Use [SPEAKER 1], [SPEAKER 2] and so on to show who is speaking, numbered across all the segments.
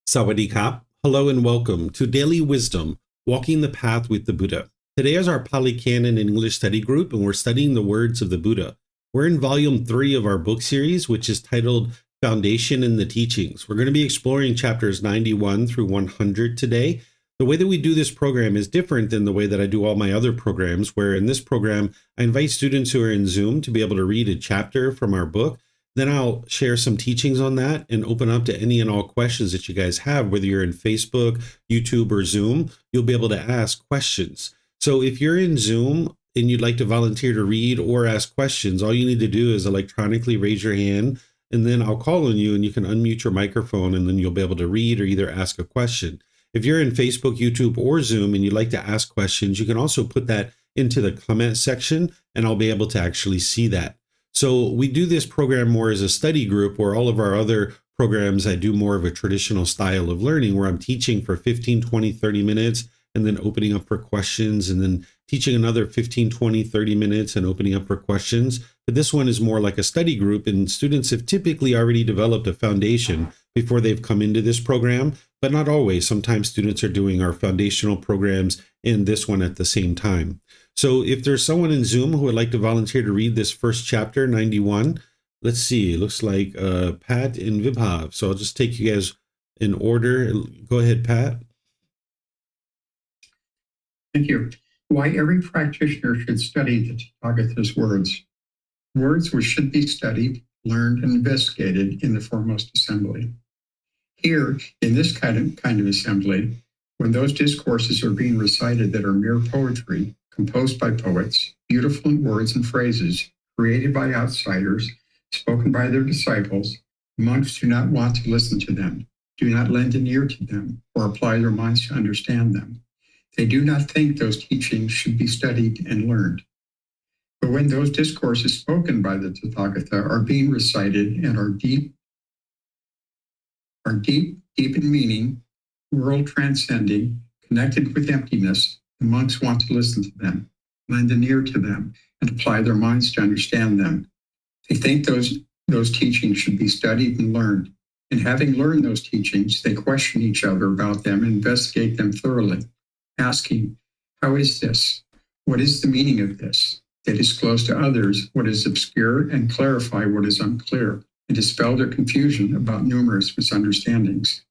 [SPEAKER 1] Sawadee-ka. Hello and welcome to Daily Wisdom, Walking the Path with the Buddha. Today is our Pali Canon and English study group, and we're studying the words of the Buddha. We're in volume 3 of our book series, which is titled Foundation in the Teachings. We're going to be exploring chapters 91 through 100 today. The way that we do this program is different than the way that I do all my other programs, where in this program, I invite students who are in Zoom to be able to read a chapter from our book. Then I'll share some teachings on that and open up to any and all questions that you guys have, whether you're in Facebook, YouTube, or Zoom. You'll be able to ask questions. So if you're in Zoom and you'd like to volunteer to read or ask questions, all you need to do is electronically raise your hand, and then I'll call on you and you can unmute your microphone, and then you'll be able to read or either ask a question. If you're in Facebook, YouTube, or Zoom and you'd like to ask questions, you can also put that into the comment section and I'll be able to actually see that. So we do this program more as a study group, where all of our other programs, I do more of a traditional style of learning where I'm teaching for 15, 20, 30 minutes and then opening up for questions, and then teaching another 15, 20, 30 minutes and opening up for questions. But this one is more like a study group, and students have typically already developed a foundation before they've come into this program, but not always. Sometimes students are doing our foundational programs and this one at the same time. So if there's someone in Zoom who would like to volunteer to read this first chapter, 91, let's see, it looks like Pat and Vibhav. So I'll just take you guys in order. Go ahead, Pat.
[SPEAKER 2] Thank you. Why every practitioner should study the Tathagata's words. Words which should be studied, learned, and investigated in the foremost assembly. Here, in this kind of assembly, when those discourses are being recited that are mere poetry, composed by poets, beautiful in words and phrases, created by outsiders, spoken by their disciples, monks do not want to listen to them, do not lend an ear to them, or apply their minds to understand them. They do not think those teachings should be studied and learned. But when those discourses spoken by the Tathagata are being recited and are deep in meaning, world transcending, connected with emptiness, the monks want to listen to them, lend an ear to them, and apply their minds to understand them. They think those teachings should be studied and learned. And having learned those teachings, they question each other about them and investigate them thoroughly, asking, how is this? What is the meaning of this? They disclose to others what is obscure and clarify what is unclear, and dispel their confusion about numerous misunderstandings.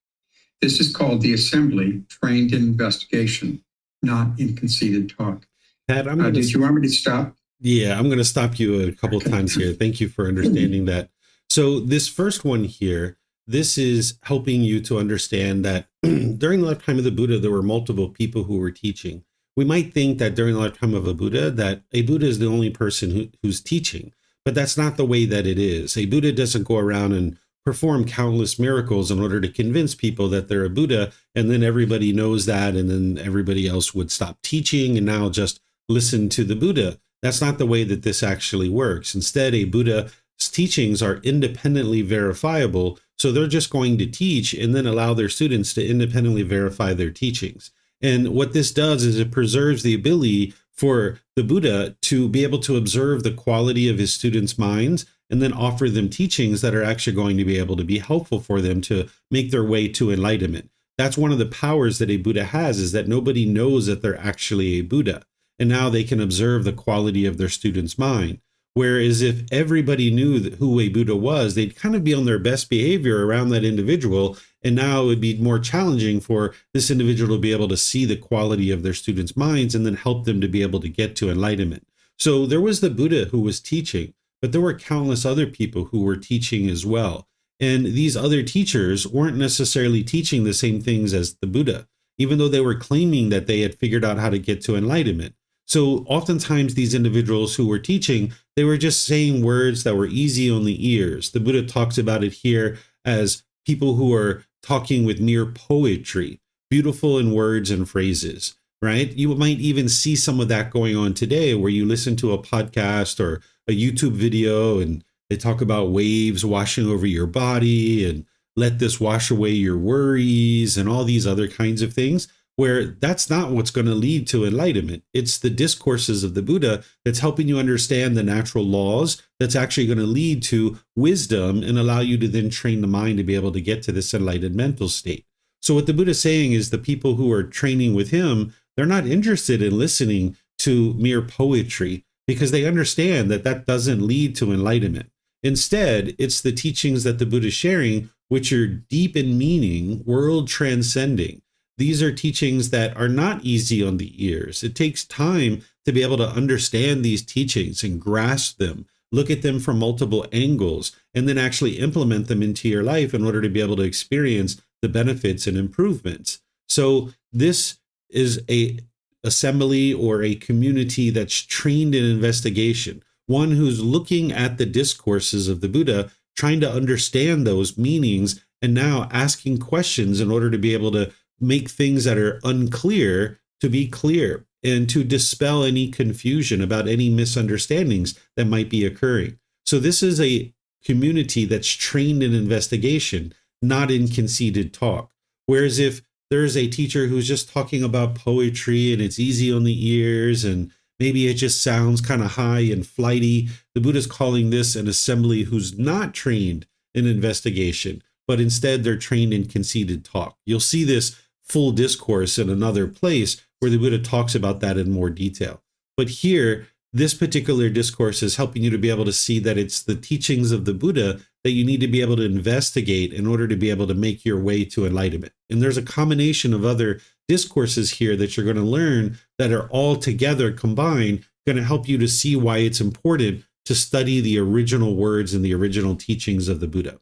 [SPEAKER 2] This is called the assembly trained in investigation, not in conceited talk.
[SPEAKER 1] Pat,
[SPEAKER 2] did you want me to stop?
[SPEAKER 1] Yeah, I'm going to stop you a couple of times here. Thank you for understanding that. So this first one here, this is helping you to understand that during the lifetime of the Buddha, there were multiple people who were teaching. We might think that during the lifetime of a Buddha, that a Buddha is the only person who's teaching, but that's not the way that it is. A Buddha doesn't go around and perform countless miracles in order to convince people that they're a Buddha, and then everybody knows that, and then everybody else would stop teaching and now just listen to the Buddha. That's not the way that this actually works. Instead, a Buddha's teachings are independently verifiable, so they're just going to teach and then allow their students to independently verify their teachings. And what this does is it preserves the ability for the Buddha to be able to observe the quality of his students' minds and then offer them teachings that are actually going to be able to be helpful for them to make their way to enlightenment. That's one of the powers that a Buddha has, is that nobody knows that they're actually a Buddha. And now they can observe the quality of their students' mind. Whereas if everybody knew who a Buddha was, they'd kind of be on their best behavior around that individual. And now it would be more challenging for this individual to be able to see the quality of their students' minds and then help them to be able to get to enlightenment. So there was the Buddha who was teaching, but there were countless other people who were teaching as well. And these other teachers weren't necessarily teaching the same things as the Buddha, even though they were claiming that they had figured out how to get to enlightenment. So oftentimes these individuals who were teaching, they were just saying words that were easy on the ears. The Buddha talks about it here as people who are talking with mere poetry, beautiful in words and phrases, right? You might even see some of that going on today, where you listen to a podcast or a YouTube video and they talk about waves washing over your body and let this wash away your worries and all these other kinds of things, where that's not what's going to lead to enlightenment. It's the discourses of the Buddha that's helping you understand the natural laws that's actually going to lead to wisdom and allow you to then train the mind to be able to get to this enlightened mental state. So what the Buddha is saying is the people who are training with him, they're not interested in listening to mere poetry because they understand that that doesn't lead to enlightenment. Instead, it's the teachings that the Buddha is sharing, which are deep in meaning, world transcending. These are teachings that are not easy on the ears. It takes time to be able to understand these teachings and grasp them, look at them from multiple angles, and then actually implement them into your life in order to be able to experience the benefits and improvements. So this is a assembly or a community that's trained in investigation, one who's looking at the discourses of the Buddha, trying to understand those meanings, and now asking questions in order to be able to make things that are unclear to be clear and to dispel any confusion about any misunderstandings that might be occurring. So this is a community that's trained in investigation, not in conceited talk. Whereas if there's a teacher who's just talking about poetry and it's easy on the ears and maybe it just sounds kind of high and flighty, the Buddha's calling this an assembly who's not trained in investigation, but instead they're trained in conceited talk. You'll see this full discourse in another place where the Buddha talks about that in more detail. But here, this particular discourse is helping you to be able to see that it's the teachings of the Buddha that you need to be able to investigate in order to be able to make your way to enlightenment. And there's a combination of other discourses here that you're going to learn that are all together combined, going to help you to see why it's important to study the original words and the original teachings of the Buddha.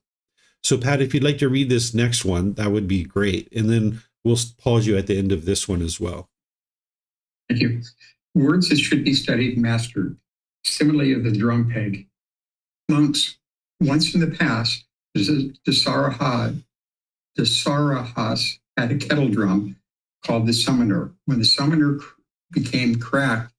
[SPEAKER 1] So Pat, if you'd like to read this next one, that would be great. And then we'll pause you at the end of this one as well.
[SPEAKER 2] Thank you. Words that should be studied and mastered. Simile of the drum peg. Monks, once in the past, the Sarahas had a kettle drum called the summoner. When the summoner became cracked,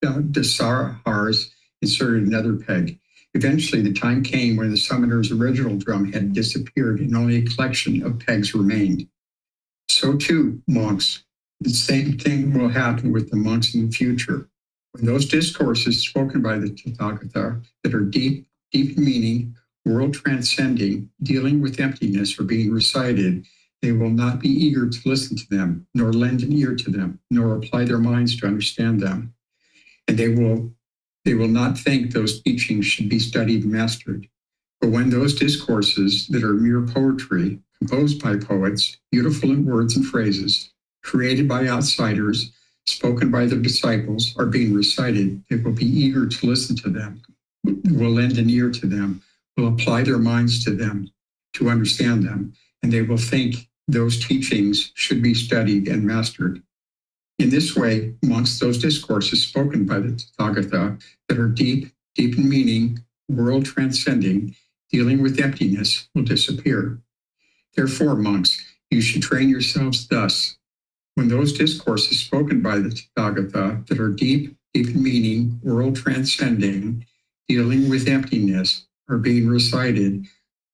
[SPEAKER 2] the Sarahars inserted another peg. Eventually, the time came when the summoner's original drum had disappeared and only a collection of pegs remained. So too, monks, the same thing will happen with the monks in the future. When those discourses spoken by the Tathagata that are deep in meaning, world transcending, dealing with emptiness are being recited, they will not be eager to listen to them, nor lend an ear to them, nor apply their minds to understand them. And they will not think those teachings should be studied and mastered. But when those discourses that are mere poetry, composed by poets, beautiful in words and phrases, created by outsiders, spoken by their disciples, are being recited, they will be eager to listen to them, will lend an ear to them, will apply their minds to them to understand them, and they will think those teachings should be studied and mastered. In this way, amongst those discourses spoken by the Tathagata that are deep in meaning, world transcending, dealing with emptiness, will disappear. Therefore, monks, you should train yourselves thus. When those discourses spoken by the Tathagata that are deep in meaning, world transcending, dealing with emptiness, are being recited,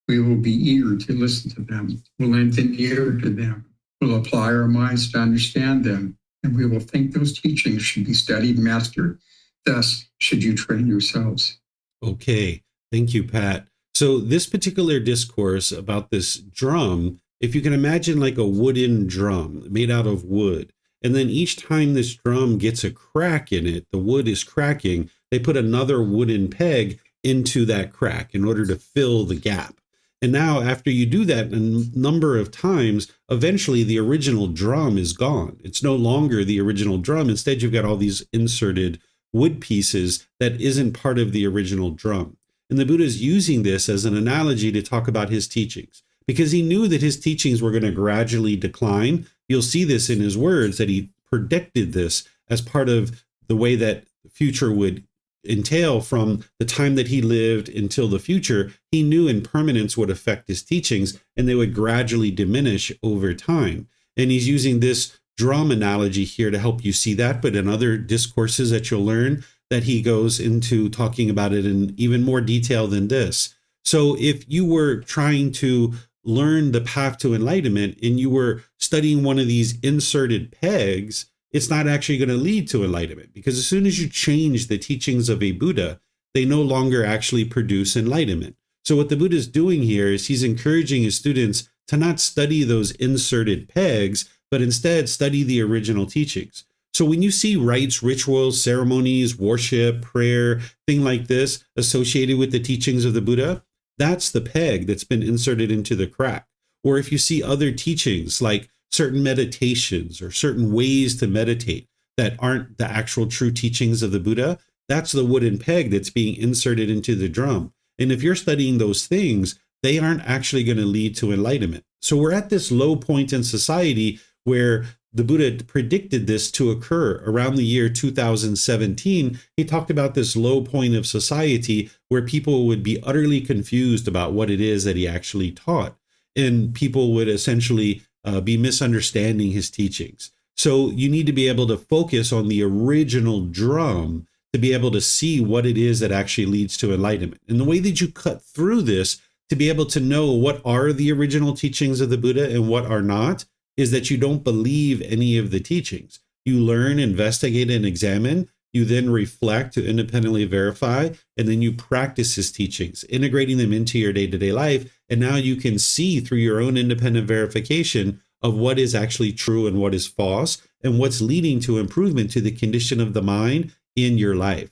[SPEAKER 2] we will be eager to listen to them, will lend an ear to them, will apply our minds to understand them, and we will think those teachings should be studied and mastered. Thus, should you train yourselves.
[SPEAKER 1] Okay, thank you, Pat. So this particular discourse about this drum, if you can imagine like a wooden drum made out of wood, and then each time this drum gets a crack in it, the wood is cracking, they put another wooden peg into that crack in order to fill the gap. And now after you do that a number of times, eventually the original drum is gone. It's no longer the original drum. Instead, you've got all these inserted wood pieces that isn't part of the original drum. And the Buddha is using this as an analogy to talk about his teachings, because he knew that his teachings were going to gradually decline. You'll see this in his words that he predicted this as part of the way that the future would entail from the time that he lived until the future. He knew impermanence would affect his teachings and they would gradually diminish over time. And he's using this drum analogy here to help you see that, but in other discourses that you'll learn that he goes into talking about it in even more detail than this. So if you were trying to learn the path to enlightenment and you were studying one of these inserted pegs, it's not actually going to lead to enlightenment, because as soon as you change the teachings of a Buddha, they no longer actually produce enlightenment. So what the Buddha is doing here is he's encouraging his students to not study those inserted pegs, but instead study the original teachings. So when you see rites, rituals, ceremonies, worship, prayer, thing like this associated with the teachings of the Buddha, that's the peg that's been inserted into the crack. Or if you see other teachings like certain meditations or certain ways to meditate that aren't the actual true teachings of the Buddha, that's the wooden peg that's being inserted into the drum. And if you're studying those things, they aren't actually going to lead to enlightenment. So we're at this low point in society where the Buddha predicted this to occur around the year 2017. He talked about this low point of society where people would be utterly confused about what it is that he actually taught. And people would essentially be misunderstanding his teachings. So you need to be able to focus on the original drum to be able to see what it is that actually leads to enlightenment. And the way that you cut through this to be able to know what are the original teachings of the Buddha and what are not is that you don't believe any of the teachings. You learn, investigate, and examine. You then reflect to independently verify, and then you practice his teachings, integrating them into your day-to-day life. And now you can see through your own independent verification of what is actually true and what is false, and what's leading to improvement to the condition of the mind in your life.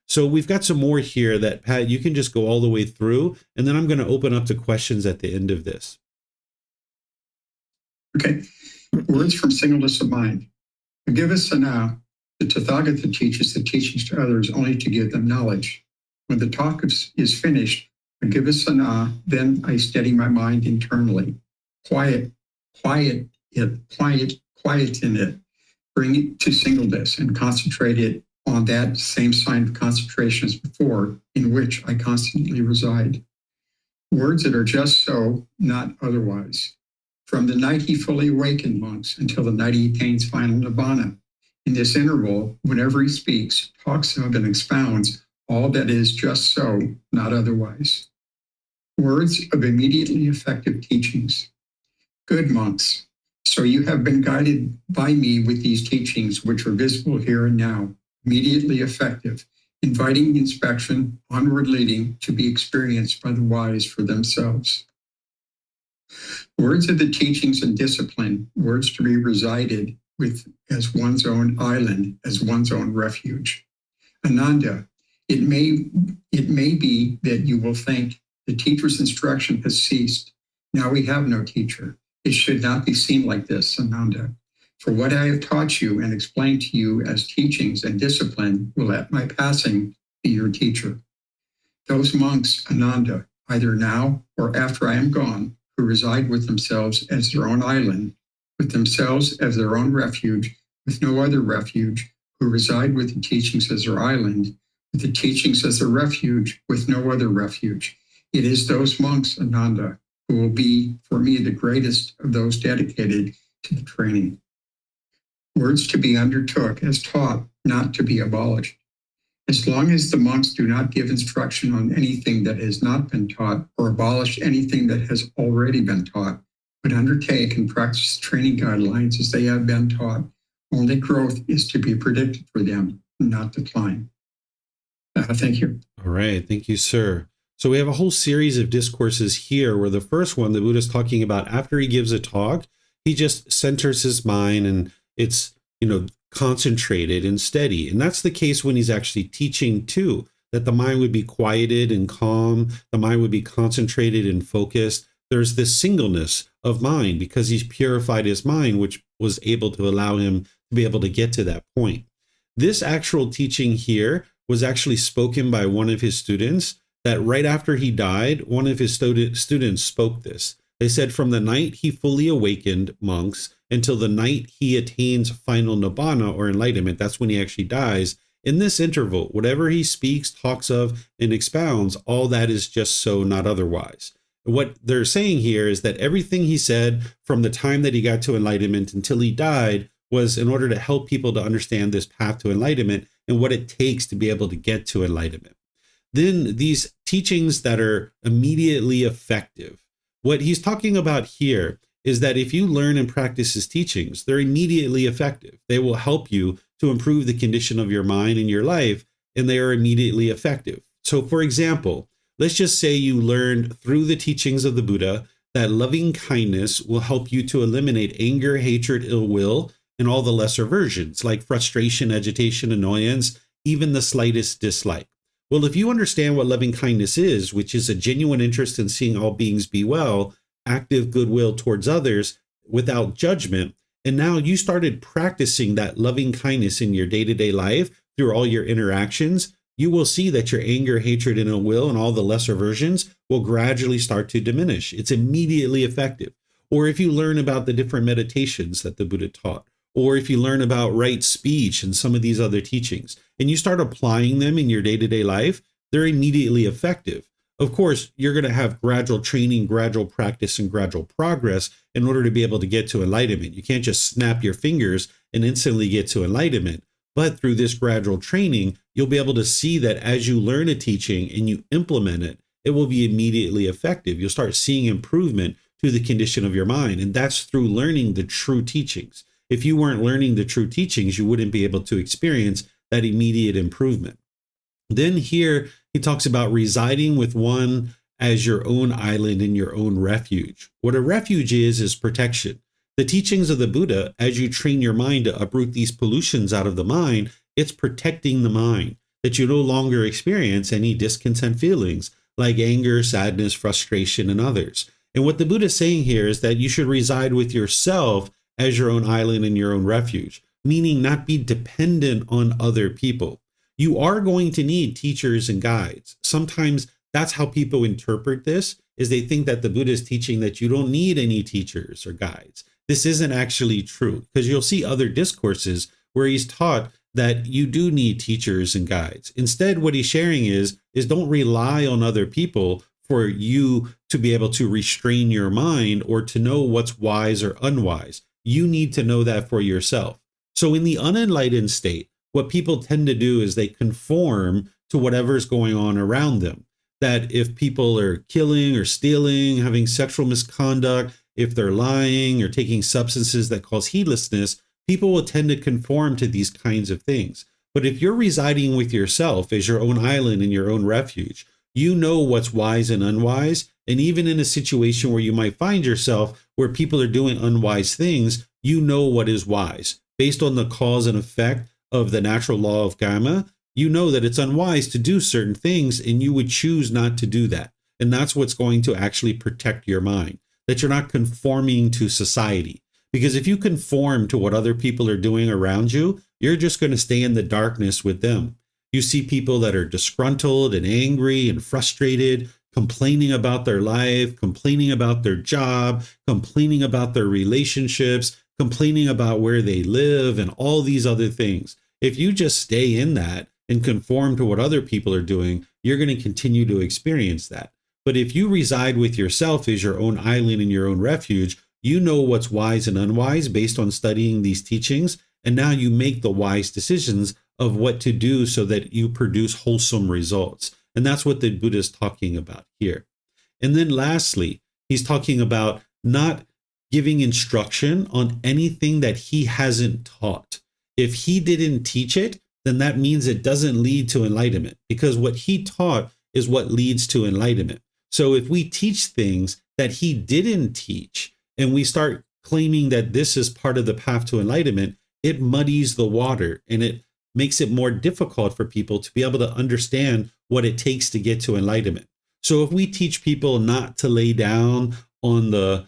[SPEAKER 1] So we've got some more here that, Pat, you can just go all the way through, and then I'm going to open up to questions at the end of this.
[SPEAKER 2] Okay. Words from Singleness of Mind. Vipassana, the Tathagata teaches the teachings to others only to give them knowledge. When the talk is finished, Vipassana, then I steady my mind internally. Quieten it. Bring it to singleness and concentrate it on that same sign of concentration as before, in which I constantly reside. Words that are just so, not otherwise. From the night he fully awakened, monks, until the night he attains final nibbana. In this interval, whenever he speaks, talks of and expounds all that is just so, not otherwise. Words of immediately effective teachings. Good monks, so you have been guided by me with these teachings, which are visible here and now, immediately effective, inviting inspection, onward leading, to be experienced by the wise for themselves. Words of the teachings and discipline, words to be resided with as one's own island, as one's own refuge. Ananda, it may be that you will think the teacher's instruction has ceased. Now we have no teacher. It should not be seen like this, Ananda. For what I have taught you and explained to you as teachings and discipline will at my passing be your teacher. Those monks, Ananda, either now or after I am gone, who reside with themselves as their own island, with themselves as their own refuge, with no other refuge, who reside with the teachings as their island, with the teachings as their refuge, with no other refuge. It is those monks, Ananda, who will be, for me, the greatest of those dedicated to the training. Words to be undertook as taught, not to be abolished. As long as the monks do not give instruction on anything that has not been taught or abolish anything that has already been taught, but undertake and practice training guidelines as they have been taught, only growth is to be predicted for them, not decline. Thank you.
[SPEAKER 1] All right. Thank you, sir. So we have a whole series of discourses here where the first one, the Buddha is talking about after he gives a talk, he just centers his mind and it's, concentrated and steady. And that's the case when he's actually teaching too, that the mind would be quieted and calm, the mind would be concentrated and focused. There's this singleness of mind because he's purified his mind, which was able to allow him to be able to get to that point. This actual teaching here was actually spoken by one of his students, that right after he died, one of his students spoke this. They said, from the night he fully awakened, monks, until the night he attains final nibbana or enlightenment, that's when he actually dies. In this interval, whatever he speaks, talks of, and expounds, all that is just so, not otherwise. What they're saying here is that everything he said from the time that he got to enlightenment until he died was in order to help people to understand this path to enlightenment and what it takes to be able to get to enlightenment. Then these teachings that are immediately effective, what he's talking about here is that if you learn and practice his teachings, they're immediately effective. They will help you to improve the condition of your mind and your life, and they are immediately effective. So for example, let's just say you learned through the teachings of the Buddha that loving kindness will help you to eliminate anger, hatred, ill will, and all the lesser versions like frustration, agitation, annoyance, even the slightest dislike. Well, if you understand what loving kindness is, which is a genuine interest in seeing all beings be well, active goodwill towards others without judgment, and now you started practicing that loving kindness in your day-to-day life through all your interactions, you will see that your anger, hatred, and ill will and all the lesser versions will gradually start to diminish. It's immediately effective. Or if you learn about the different meditations that the Buddha taught, or if you learn about right speech and some of these other teachings, and you start applying them in your day-to-day life, they're immediately effective. Of course, you're going to have gradual training, gradual practice, and gradual progress in order to be able to get to enlightenment. You can't just snap your fingers and instantly get to enlightenment. But through this gradual training, you'll be able to see that as you learn a teaching and you implement it, it will be immediately effective. You'll start seeing improvement to the condition of your mind. And that's through learning the true teachings. If you weren't learning the true teachings, you wouldn't be able to experience that immediate improvement. Then here he talks about residing with one as your own island in your own refuge. What a refuge is protection. The teachings of the Buddha, as you train your mind to uproot these pollutions out of the mind, it's protecting the mind, that you no longer experience any discontent feelings like anger, sadness, frustration, and others. And what the Buddha is saying here is that you should reside with yourself as your own island and your own refuge, meaning not be dependent on other people. You are going to need teachers and guides. Sometimes that's how people interpret this, is they think that the Buddha is teaching that you don't need any teachers or guides. This isn't actually true, because you'll see other discourses where he's taught that you do need teachers and guides. Instead, what he's sharing is don't rely on other people for you to be able to restrain your mind or to know what's wise or unwise. You need to know that for yourself. So in the unenlightened state, what people tend to do is they conform to whatever's going on around them. That if people are killing or stealing, having sexual misconduct, if they're lying or taking substances that cause heedlessness, people will tend to conform to these kinds of things. But if you're residing with yourself as your own island and your own refuge, you know what's wise and unwise. And even in a situation where you might find yourself where people are doing unwise things, you know what is wise. Based on the cause and effect of the natural law of karma, you know that it's unwise to do certain things and you would choose not to do that. And that's what's going to actually protect your mind, that you're not conforming to society. Because if you conform to what other people are doing around you, you're just going to stay in the darkness with them. You see people that are disgruntled and angry and frustrated, complaining about their life, complaining about their job, complaining about their relationships, complaining about where they live and all these other things. If you just stay in that and conform to what other people are doing, you're going to continue to experience that. But if you reside with yourself as your own island and your own refuge, you know what's wise and unwise based on studying these teachings. And now you make the wise decisions of what to do so that you produce wholesome results. And that's what the Buddha is talking about here. And then lastly, he's talking about not giving instruction on anything that he hasn't taught. If he didn't teach it, then that means it doesn't lead to enlightenment, because what he taught is what leads to enlightenment. So if we teach things that he didn't teach and we start claiming that this is part of the path to enlightenment, it muddies the water and it makes it more difficult for people to be able to understand what it takes to get to enlightenment. So if we teach people not to lay down on the,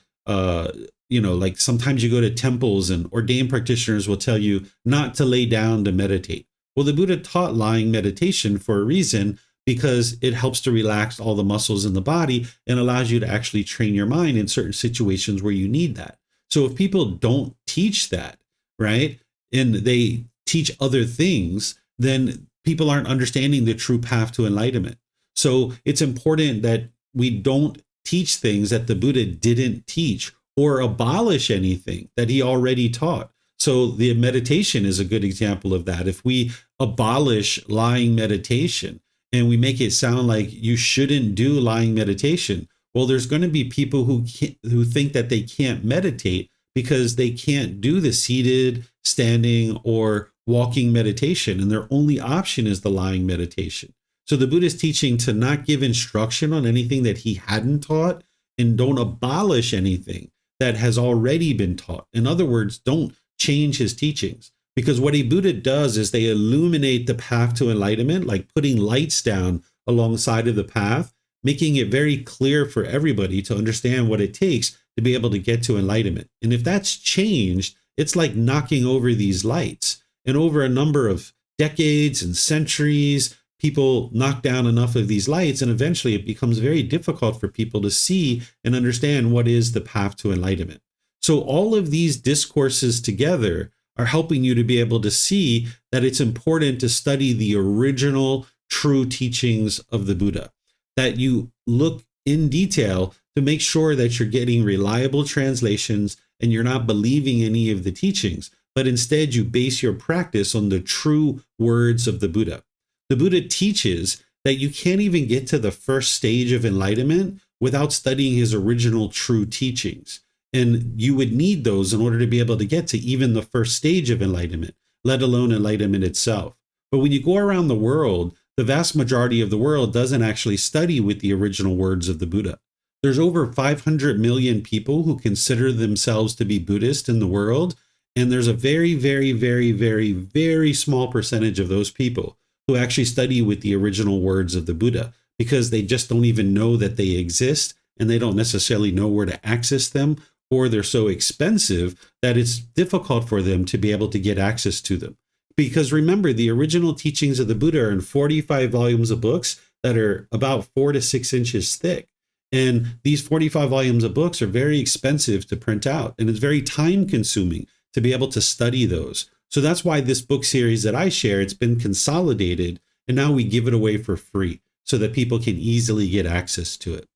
[SPEAKER 1] like sometimes you go to temples and ordained practitioners will tell you not to lay down to meditate. Well, the Buddha taught lying meditation for a reason, because it helps to relax all the muscles in the body and allows you to actually train your mind in certain situations where you need that. So if people don't teach that, right, and they teach other things, then people aren't understanding the true path to enlightenment. So it's important that we don't teach things that the Buddha didn't teach or abolish anything that he already taught. So the meditation is a good example of that. If we abolish lying meditation and we make it sound like you shouldn't do lying meditation, well, there's going to be people who think that they can't meditate because they can't do the seated, standing, or walking meditation, and their only option is the lying meditation. So the Buddha is teaching to not give instruction on anything that he hadn't taught, and don't abolish anything that has already been taught. In other words, don't change his teachings. Because what a Buddha does is they illuminate the path to enlightenment, like putting lights down alongside of the path, making it very clear for everybody to understand what it takes to be able to get to enlightenment. And if that's changed, it's like knocking over these lights. And over a number of decades and centuries, people knock down enough of these lights, and eventually it becomes very difficult for people to see and understand what is the path to enlightenment. So all of these discourses together are helping you to be able to see that it's important to study the original true teachings of the Buddha, that you look in detail to make sure that you're getting reliable translations and you're not believing any of the teachings, but instead you base your practice on the true words of the Buddha. The Buddha teaches that you can't even get to the first stage of enlightenment without studying his original true teachings. And you would need those in order to be able to get to even the first stage of enlightenment, let alone enlightenment itself. But when you go around the world, the vast majority of the world doesn't actually study with the original words of the Buddha. There's over 500 million people who consider themselves to be Buddhist in the world. And there's a very, very, very, very, very small percentage of those people who actually study with the original words of the Buddha, because they just don't even know that they exist, and they don't necessarily know where to access them, or they're so expensive that it's difficult for them to be able to get access to them. Because remember, the original teachings of the Buddha are in 45 volumes of books that are about 4 to 6 inches thick. And these 45 volumes of books are very expensive to print out, and it's very time consuming to be able to study those. So that's why this book series that I share, it's been consolidated, and now we give it away for free so that people can easily get access to it.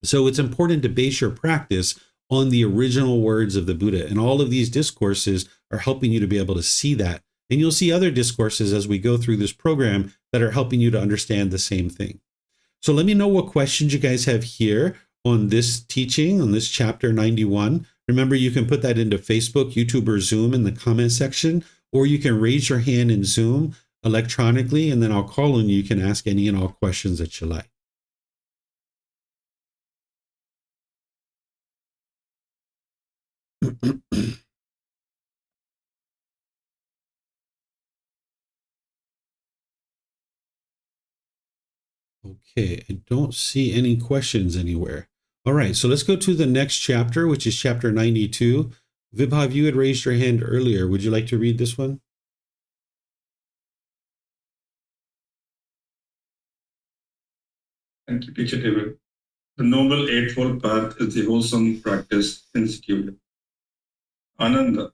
[SPEAKER 1] So it's important to base your practice on the original words of the Buddha. And all of these discourses are helping you to be able to see that. And you'll see other discourses as we go through this program that are helping you to understand the same thing. So let me know what questions you guys have here on this teaching, on this chapter 91. Remember, you can put that into Facebook, YouTube, or Zoom in the comment section, or you can raise your hand in Zoom electronically, and then I'll call on you. You can ask any and all questions that you like. Okay, I don't see any questions anywhere. All right, so let's go to the next chapter, which is chapter 92. Vibhav, you had raised your hand earlier. Would you like to read this one?
[SPEAKER 3] Thank you, Teacher David. The Noble Eightfold Path is the wholesome practice instituted. Ananda,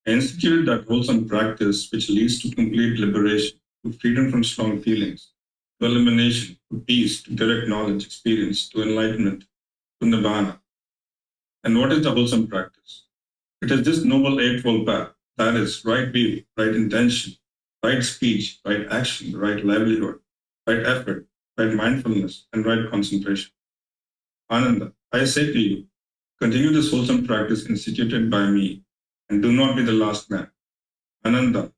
[SPEAKER 3] I instituted that wholesome practice which leads to complete liberation, to freedom from strong feelings, to elimination, to peace, to direct knowledge, experience, to enlightenment, to nibbana. And what is the wholesome practice? It is this Noble Eightfold Path, that is, right view, right intention, right speech, right action, right livelihood, right effort, right mindfulness, and right concentration. Ananda, I say to you, continue this wholesome practice instituted by me, and do not be the last man. Ananda,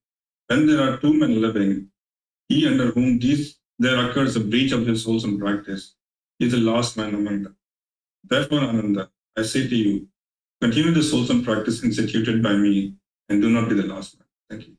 [SPEAKER 3] when there are two men living, he under whom there occurs a breach of his wholesome practice is the last man among them. Therefore, Ananda, I say to you, continue this wholesome practice instituted by me, and do not be the last man. Thank you.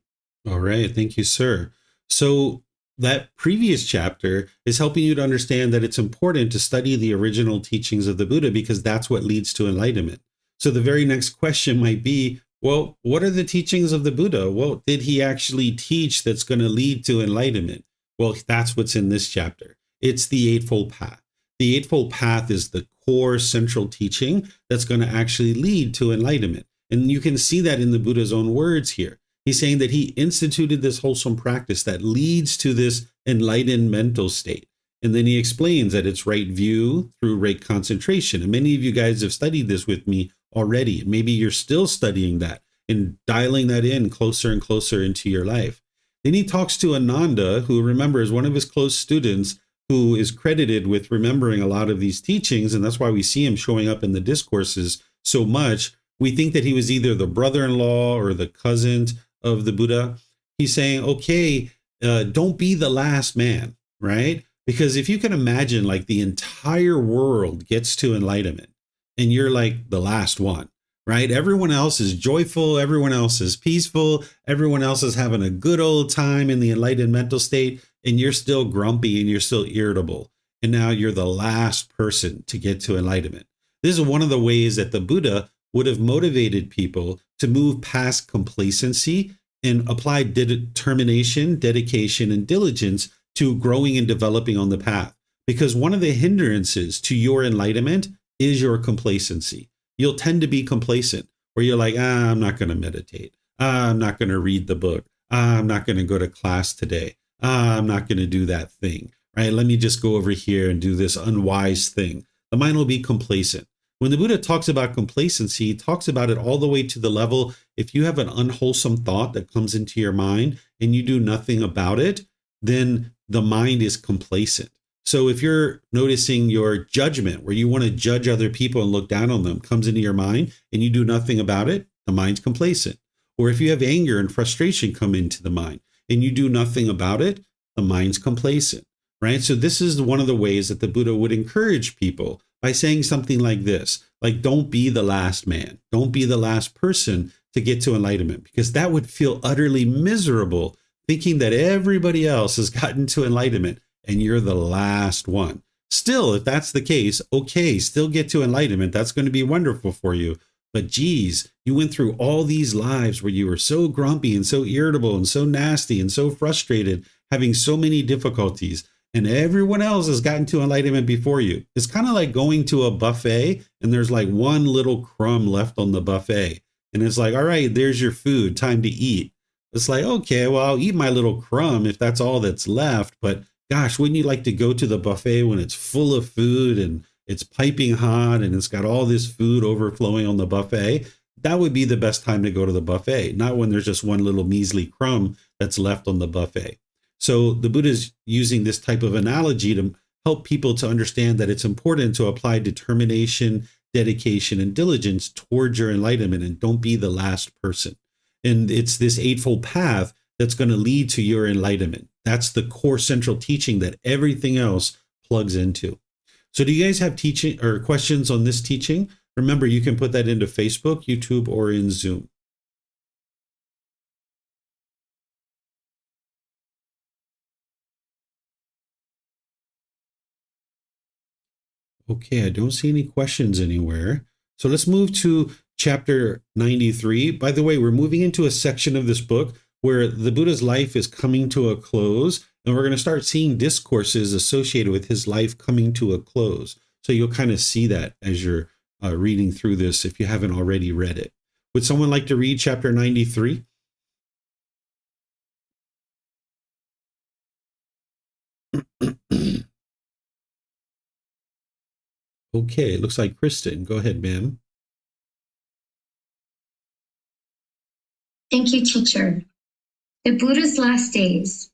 [SPEAKER 1] All right, thank you, sir. So that previous chapter is helping you to understand that it's important to study the original teachings of the Buddha, because that's what leads to enlightenment. So the very next question might be, well, what are the teachings of the Buddha? Well, did he actually teach that's going to lead to enlightenment? Well, that's what's in this chapter. It's the Eightfold Path. The Eightfold Path is the core central teaching that's going to actually lead to enlightenment. And you can see that in the Buddha's own words here. He's saying that he instituted this wholesome practice that leads to this enlightened mental state. And then he explains that it's right view through right concentration. And many of you guys have studied this with me already. Maybe you're still studying that and dialing that in closer and closer into your life. Then he talks to Ananda, who, remember, is one of his close students, who is credited with remembering a lot of these teachings. And that's why we see him showing up in the discourses so much. We think that he was either the brother-in-law or the cousin of the Buddha. He's saying, okay, don't be the last man, right? Because if you can imagine, like, the entire world gets to enlightenment and you're like the last one, right? Everyone else is joyful. Everyone else is peaceful. Everyone else is having a good old time in the enlightened mental state. And you're still grumpy and you're still irritable. And now you're the last person to get to enlightenment. This is one of the ways that the Buddha would have motivated people to move past complacency and apply determination, dedication, and diligence to growing and developing on the path. Because one of the hindrances to your enlightenment is your complacency. You'll tend to be complacent, where you're like, I'm not going to meditate. I'm not going to read the book. I'm not going to go to class today. I'm not going to do that thing, right? Let me just go over here and do this unwise thing. The mind will be complacent. When the Buddha talks about complacency, he talks about it all the way to the level, if you have an unwholesome thought that comes into your mind and you do nothing about it, then the mind is complacent. So if you're noticing your judgment, where you want to judge other people and look down on them, comes into your mind and you do nothing about it, the mind's complacent. Or if you have anger and frustration come into the mind and you do nothing about it, the mind's complacent, right? So this is one of the ways that the Buddha would encourage people by saying something like this, like, don't be the last man. Don't be the last person to get to enlightenment, because that would feel utterly miserable, thinking that everybody else has gotten to enlightenment and you're the last one. Still, if that's the case, okay, still get to enlightenment. That's going to be wonderful for you. But geez, you went through all these lives where you were so grumpy and so irritable and so nasty and so frustrated, having so many difficulties, and everyone else has gotten to enlightenment before you. It's kind of like going to a buffet and there's like one little crumb left on the buffet. And it's like, all right, there's your food, time to eat. It's like, okay, well, I'll eat my little crumb if that's all that's left. But gosh, wouldn't you like to go to the buffet when it's full of food and it's piping hot and it's got all this food overflowing on the buffet? That would be the best time to go to the buffet, not when there's just one little measly crumb that's left on the buffet. So the Buddha is using this type of analogy to help people to understand that it's important to apply determination, dedication, and diligence towards your enlightenment, and don't be the last person. And it's this Eightfold Path that's going to lead to your enlightenment. That's the core central teaching that everything else plugs into. So do you guys have teaching or questions on this teaching? Remember, you can put that into Facebook, YouTube, or in Zoom. Okay, I don't see any questions anywhere. So let's move to chapter 93. By the way, we're moving into a section of this book where the Buddha's life is coming to a close, and we're going to start seeing discourses associated with his life coming to a close. So you'll kind of see that as you're reading through this if you haven't already read it. Would someone like to read chapter 93? Okay, it looks like Kristen. Go ahead, ma'am.
[SPEAKER 4] Thank you, teacher. The Buddha's last days.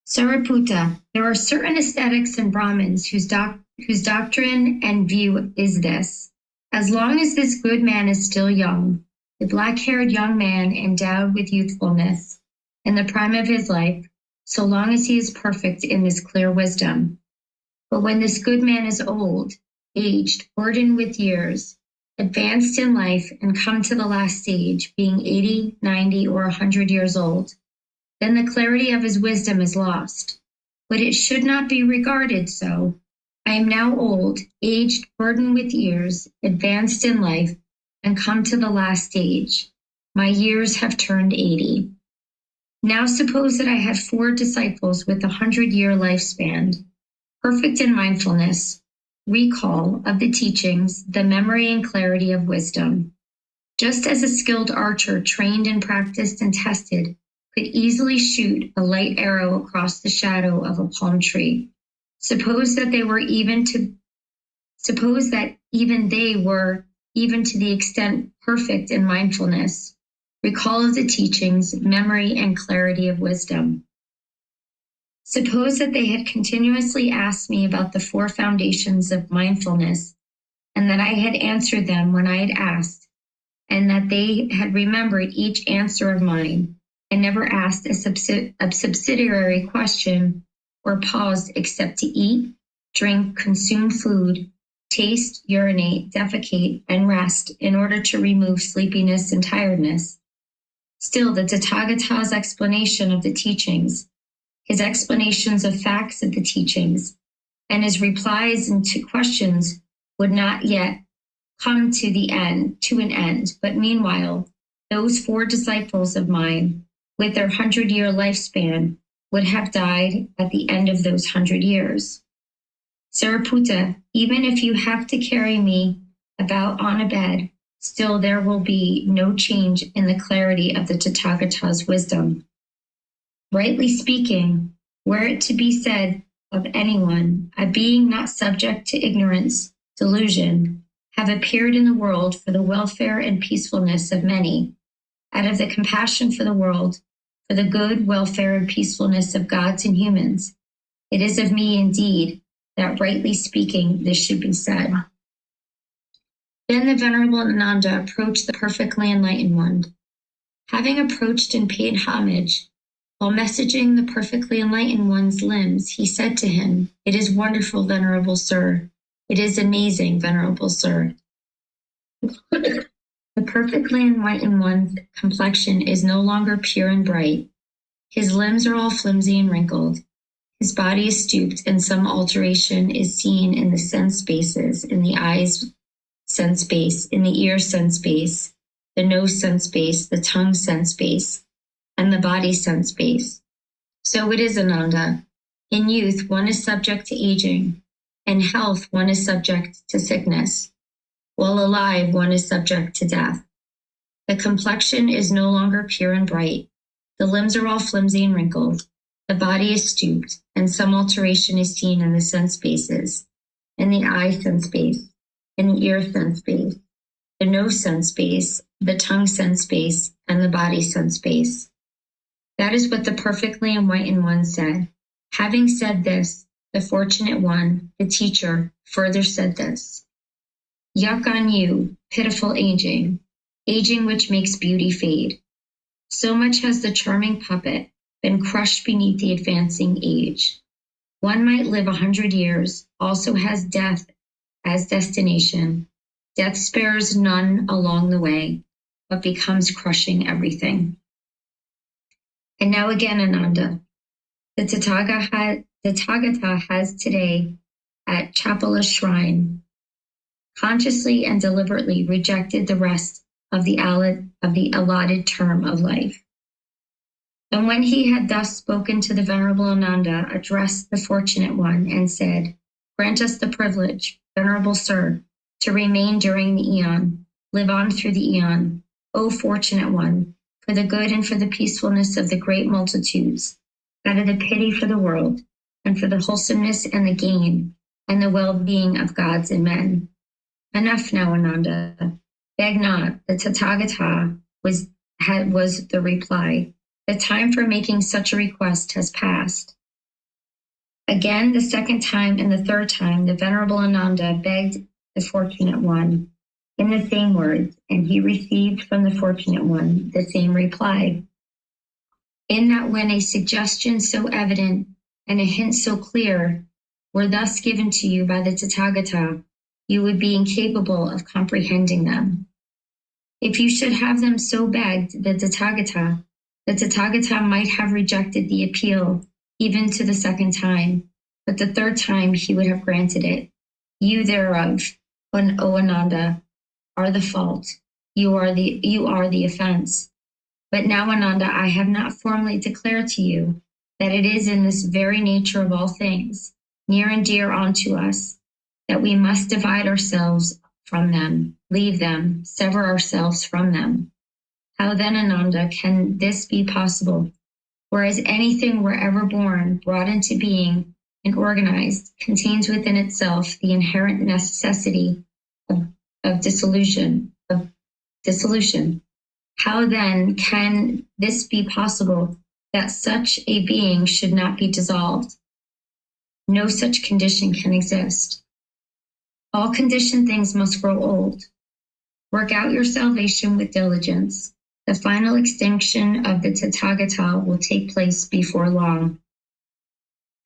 [SPEAKER 4] Sariputta, there are certain ascetics and Brahmins whose doctrine and view is this. As long as this good man is still young, the black-haired young man endowed with youthfulness in the prime of his life, so long as he is perfect in this clear wisdom. But when this good man is old, aged, burdened with years, advanced in life, and come to the last stage, being 80, 90, or 100 years old, then the clarity of his wisdom is lost. But it should not be regarded so. I am now old, aged, burdened with years, advanced in life, and come to the last stage. My years have turned 80. Now suppose that I had 4 disciples with a 100-year lifespan, perfect in mindfulness, recall of the teachings, the memory and clarity of wisdom. Just as a skilled archer trained and practiced and tested could easily shoot a light arrow across the shadow of a palm tree. Suppose that even they were to the extent perfect in mindfulness, recall of the teachings, memory and clarity of wisdom. Suppose that they had continuously asked me about the 4 foundations of mindfulness, and that I had answered them when I had asked, and that they had remembered each answer of mine, and never asked a subsidiary question or paused except to eat, drink, consume food, taste, urinate, defecate, and rest in order to remove sleepiness and tiredness. Still, the Tathagata's explanation of the teachings, his explanations of facts of the teachings, and his replies to questions would not yet come to an end. But meanwhile, those 4 disciples of mine, with their 100-year lifespan, would have died at the end of those 100 years. Sariputta, even if you have to carry me about on a bed, still there will be no change in the clarity of the Tathagata's wisdom. Rightly speaking, were it to be said of anyone, a being not subject to ignorance, delusion, have appeared in the world for the welfare and peacefulness of many, out of the compassion for the world, for the good, welfare, and peacefulness of gods and humans, it is of me indeed that rightly speaking this should be said. Then the Venerable Ananda approached the perfectly enlightened one. Having approached and paid homage, while messaging the perfectly enlightened one's limbs, he said to him, "It is wonderful, Venerable Sir. It is amazing, Venerable Sir." The perfectly enlightened one's complexion is no longer pure and bright. His limbs are all flimsy and wrinkled. His body is stooped, and some alteration is seen in the sense spaces, in the eyes sense space, in the ear sense space, the nose sense space, the tongue sense space, and the body sense space. So it is, Ananda. In youth, one is subject to aging. In health, one is subject to sickness. While alive, one is subject to death. The complexion is no longer pure and bright. The limbs are all flimsy and wrinkled. The body is stooped, and some alteration is seen in the sense spaces, in the eye sense space, in the ear sense space, the nose sense space, the tongue sense space, and the body sense space. That is what the perfectly enlightened one said. Having said this, the fortunate one, the teacher, further said this: "Yuck on you, pitiful aging, aging which makes beauty fade. So much has the charming puppet been crushed beneath the advancing age. One might live 100 years, also has death as destination. Death spares none along the way, but becomes crushing everything." And now again, Ananda, the Tathagata has today at Chapala Shrine consciously and deliberately rejected the rest of the allotted term of life. And when he had thus spoken to the Venerable Ananda, addressed the fortunate one and said, "Grant us the privilege, Venerable Sir, to remain during the eon, live on through the eon, O fortunate one, for the good and for the peacefulness of the great multitudes, out of the pity for the world, and for the wholesomeness and the gain and the well-being of gods and men." Enough now, Ananda. Beg not. The Tathagata was the reply. The time for making such a request has passed. Again, the second time and the third time, the Venerable Ananda begged the fortunate one in the same words, and he received from the fortunate one the same reply. In that when a suggestion so evident and a hint so clear were thus given to you by the Tathagata, you would be incapable of comprehending them. If you should have them so begged, the Tathagata might have rejected the appeal even to the second time, but the third time he would have granted it. You thereof, O Ananda, are the fault. You are the offense. But now, Ananda, I have not formally declared to you that it is in this very nature of all things, near and dear unto us, that we must divide ourselves from them, leave them, sever ourselves from them. How then, Ananda, can this be possible? Whereas anything wherever born, brought into being, and organized, contains within itself the inherent necessity of dissolution. How then can this be possible that such a being should not be dissolved? No such condition can exist. All conditioned things must grow old. Work out your salvation with diligence. The final extinction of the Tathagata will take place before long.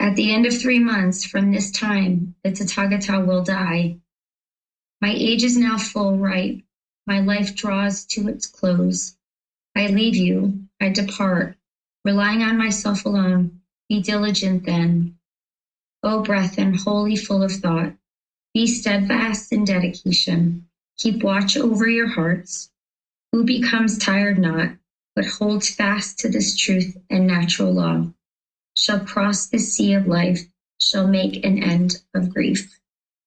[SPEAKER 4] At the end of 3 months from this time, the Tathagata will die. My age is now full ripe. My life draws to its close. I leave you. I depart, relying on myself alone. Be diligent then. O Brethren, wholly full of thought, be steadfast in dedication. Keep watch over your hearts. Who becomes tired not, but holds fast to this truth and natural law, shall cross the sea of life, shall make an end of grief.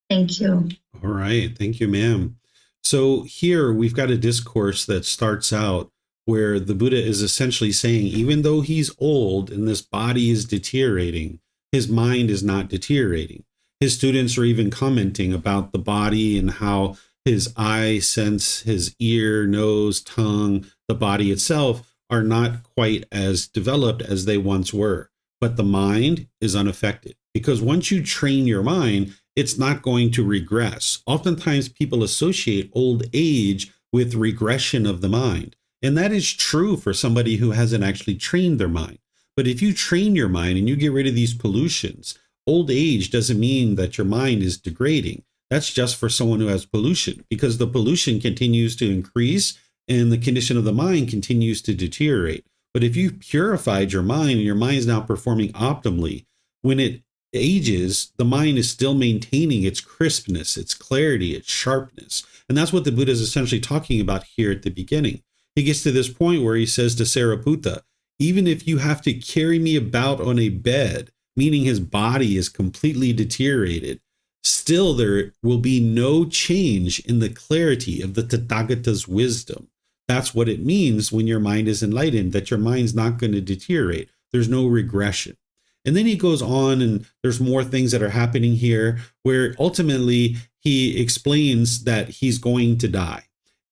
[SPEAKER 4] Thank you.
[SPEAKER 1] All right. Thank you, ma'am. So here we've got a discourse that starts out where the Buddha is essentially saying, even though he's old and this body is deteriorating, his mind is not deteriorating. His students are even commenting about the body and how his eye sense, his ear, nose, tongue, the body itself are not quite as developed as they once were. But the mind is unaffected, because once you train your mind, it's not going to regress. Oftentimes people associate old age with regression of the mind. And that is true for somebody who hasn't actually trained their mind. But if you train your mind and you get rid of these pollutions, old age doesn't mean that your mind is degrading. That's just for someone who has pollution, because the pollution continues to increase and the condition of the mind continues to deteriorate. But if you purified your mind and your mind is now performing optimally, when it ages, the mind is still maintaining its crispness, its clarity, its sharpness. And that's what the Buddha is essentially talking about here at the beginning. He gets to this point where he says to Sariputta, even if you have to carry me about on a bed, meaning his body is completely deteriorated, still there will be no change in the clarity of the Tathagata's wisdom. That's what it means when your mind is enlightened, that your mind's not going to deteriorate. There's no regression. And then he goes on, and there's more things that are happening here where ultimately he explains that he's going to die.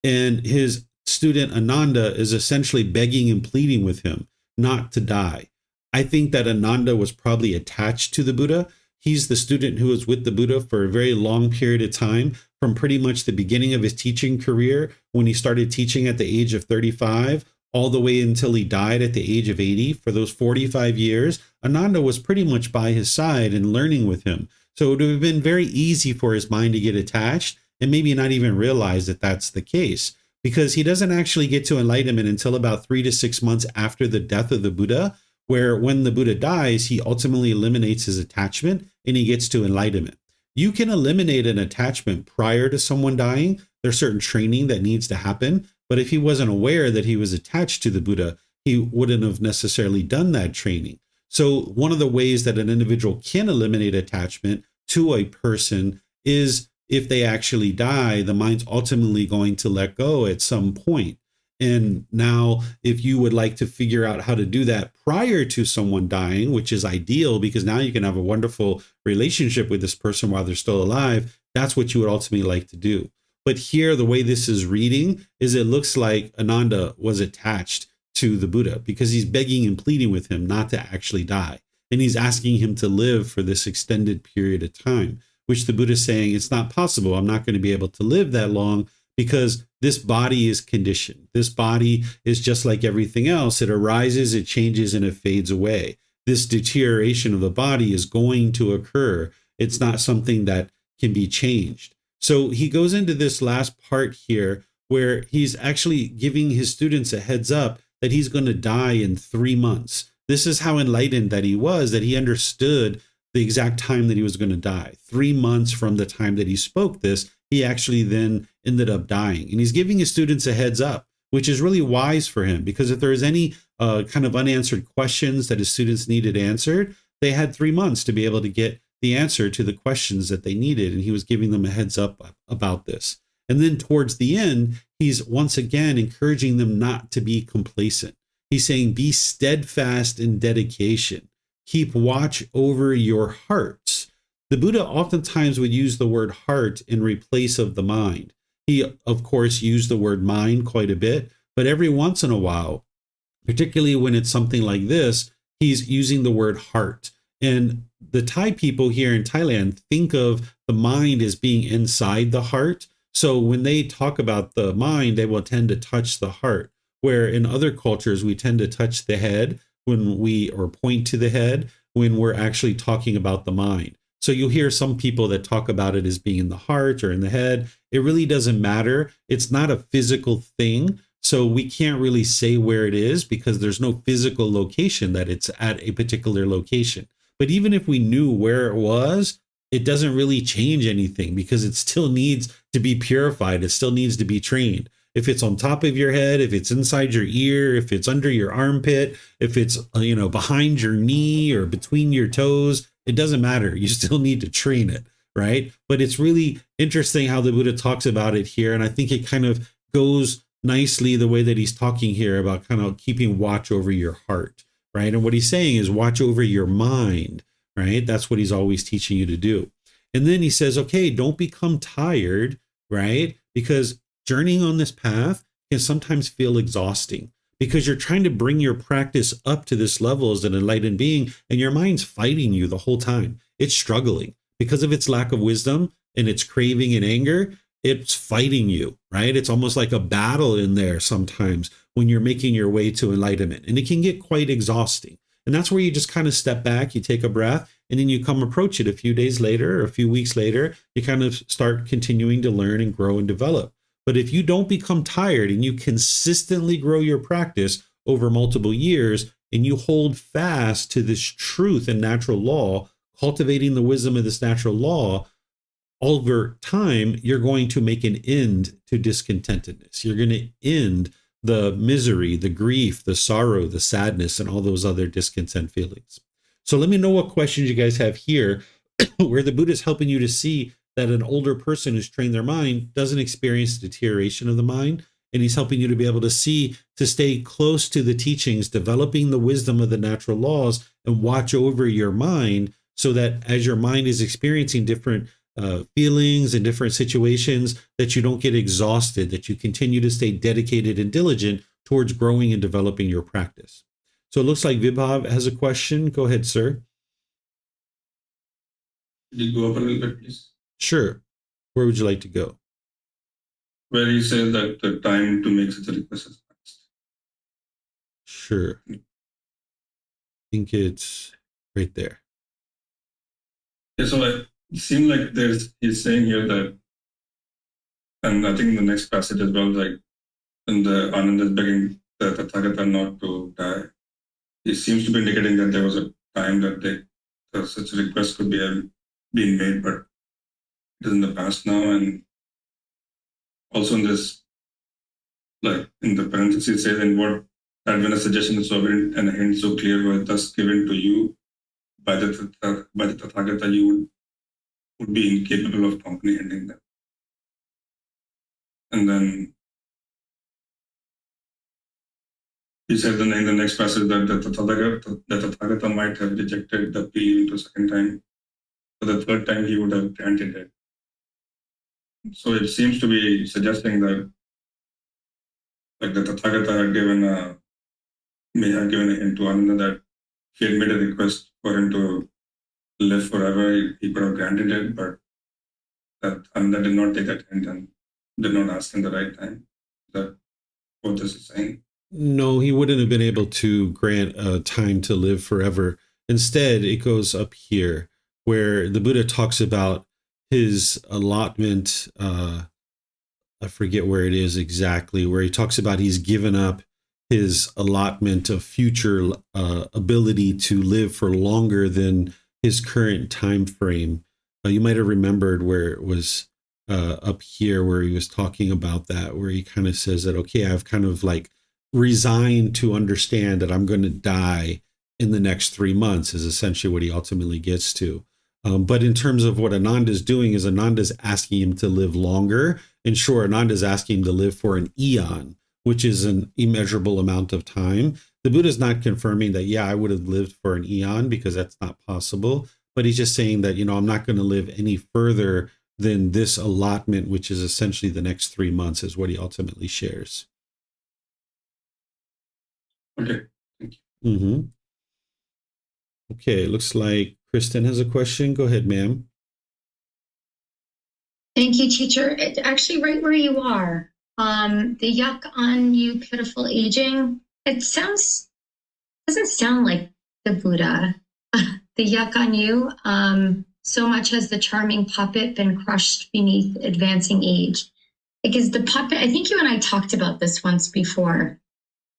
[SPEAKER 1] And his student Ananda is essentially begging and pleading with him not to die. I think that Ananda was probably attached to the Buddha. He's the student who was with the Buddha for a very long period of time, from pretty much the beginning of his teaching career, when he started teaching at the age of 35, all the way until he died at the age of 80. For those 45 years, Ananda was pretty much by his side and learning with him. So it would have been very easy for his mind to get attached and maybe not even realize that that's the case, because he doesn't actually get to enlightenment until about 3 to 6 months after the death of the Buddha, where when the Buddha dies, he ultimately eliminates his attachment and he gets to enlightenment. You can eliminate an attachment prior to someone dying. There's certain training that needs to happen. But if he wasn't aware that he was attached to the Buddha, he wouldn't have necessarily done that training. So one of the ways that an individual can eliminate attachment to a person is if they actually die, the mind's ultimately going to let go at some point. And now, if you would like to figure out how to do that prior to someone dying, which is ideal because now you can have a wonderful relationship with this person while they're still alive, that's what you would ultimately like to do. But here, the way this is reading is it looks like Ananda was attached to the Buddha because he's begging and pleading with him not to actually die. And he's asking him to live for this extended period of time, which the Buddha is saying, it's not possible. I'm not going to be able to live that long because this body is conditioned. This body is just like everything else. It arises, it changes, and it fades away. This deterioration of the body is going to occur. It's not something that can be changed. So he goes into this last part here where he's actually giving his students a heads up that he's going to die in 3 months. This is how enlightened that he was, that he understood the exact time that he was going to die. 3 months from the time that he spoke this, he actually then ended up dying. And he's giving his students a heads up, which is really wise for him, because if there is any kind of unanswered questions that his students needed answered, they had 3 months to be able to get the answer to the questions that they needed. And he was giving them a heads up about this. And then towards the end, he's once again encouraging them not to be complacent. He's saying, be steadfast in dedication. Keep watch over your hearts. The Buddha oftentimes would use the word heart in replace of the mind. He, of course, used the word mind quite a bit, but every once in a while, particularly when it's something like this, he's using the word heart. And the Thai people here in Thailand think of the mind as being inside the heart. So when they talk about the mind, they will tend to touch the heart, where in other cultures, we tend to touch the head or point to the head. when we're actually talking about the mind. So you'll hear some people that talk about it as being in the heart or in the head. It really doesn't matter. It's not a physical thing. So we can't really say where it is because there's no physical location that it's at a particular location. But even if we knew where it was, it doesn't really change anything because it still needs to be purified. It still needs to be trained. If it's on top of your head, if it's inside your ear, if it's under your armpit, if it's, behind your knee or between your toes, it doesn't matter. You still need to train it, right? But it's really interesting how the Buddha talks about it here. And I think it kind of goes nicely the way that he's talking here about kind of keeping watch over your heart, right? And what he's saying is watch over your mind, right? That's what he's always teaching you to do. And then he says, okay, don't become tired, right? Because journeying on this path can sometimes feel exhausting because you're trying to bring your practice up to this level as an enlightened being, and your mind's fighting you the whole time. It's struggling because of its lack of wisdom and its craving and anger. It's fighting you, right? It's almost like a battle in there sometimes when you're making your way to enlightenment, and it can get quite exhausting. And that's where you just kind of step back, you take a breath, and then you come approach it a few days later or a few weeks later. You kind of start continuing to learn and grow and develop. But if you don't become tired and you consistently grow your practice over multiple years and you hold fast to this truth and natural law, cultivating the wisdom of this natural law, over time, you're going to make an end to discontentedness. You're going to end the misery, the grief, the sorrow, the sadness, and all those other discontent feelings. So let me know what questions you guys have here where the Buddha is helping you to see that an older person who's trained their mind doesn't experience deterioration of the mind. And he's helping you to be able to see, to stay close to the teachings, developing the wisdom of the natural laws, and watch over your mind so that as your mind is experiencing different feelings and different situations, that you don't get exhausted, that you continue to stay dedicated and diligent towards growing and developing your practice. So it looks like Vibhav has a question. Go ahead, sir.
[SPEAKER 3] Could you go up a little bit, please?
[SPEAKER 1] Sure. Where would you like to go?
[SPEAKER 3] Where you say that the time to make such a request is past.
[SPEAKER 1] Sure. I think it's right there.
[SPEAKER 3] Yeah, so it seems like he's saying here that, and I think in the next passage as well, like when the Ananda is begging the Tathagata not to die, he seems to be indicating that there was a time that such a request could be being made, but it is in the past now. And also in this, like in the parentheses, it says, and what that when a suggestion is sovereign and a hint so clear was thus given to you by the Tathagata, you would be incapable of comprehending them. And then he said then in the next passage that the Tathagata might have rejected the plea into second time. For the third time, he would have granted it. So it seems to be suggesting that, like the Tathagata may have given a hint to Ananda that if he had made a request for him to live forever, he could have granted it, but that Ananda did not take that hint and did not ask in the right time. Is that what this is saying?
[SPEAKER 1] No, he wouldn't have been able to grant time to live forever. Instead, it goes up here where the Buddha talks about his allotment. I forget where it is exactly, where he talks about he's given up his allotment of future ability to live for longer than his current time frame. You might have remembered where it was up here where he was talking about that, where he kind of says that, okay, I've kind of like resigned to understand that I'm going to die in the next 3 months is essentially what he ultimately gets to. But in terms of what Ananda is doing is Ananda is asking him to live longer. And sure, Ananda is asking him to live for an eon, which is an immeasurable amount of time. The Buddha is not confirming that, yeah, I would have lived for an eon because that's not possible. But he's just saying that, I'm not going to live any further than this allotment, which is essentially the next 3 months is what he ultimately shares.
[SPEAKER 3] Okay, thank you.
[SPEAKER 1] Mm-hmm. Okay, it looks like Kristen has a question. Go ahead, ma'am.
[SPEAKER 4] Thank you, teacher. Actually, right where you are, the yuck on you, pitiful aging. It doesn't sound like the Buddha. the yuck on you. So much has the charming puppet been crushed beneath advancing age. Like, is the puppet, I think you and I talked about this once before.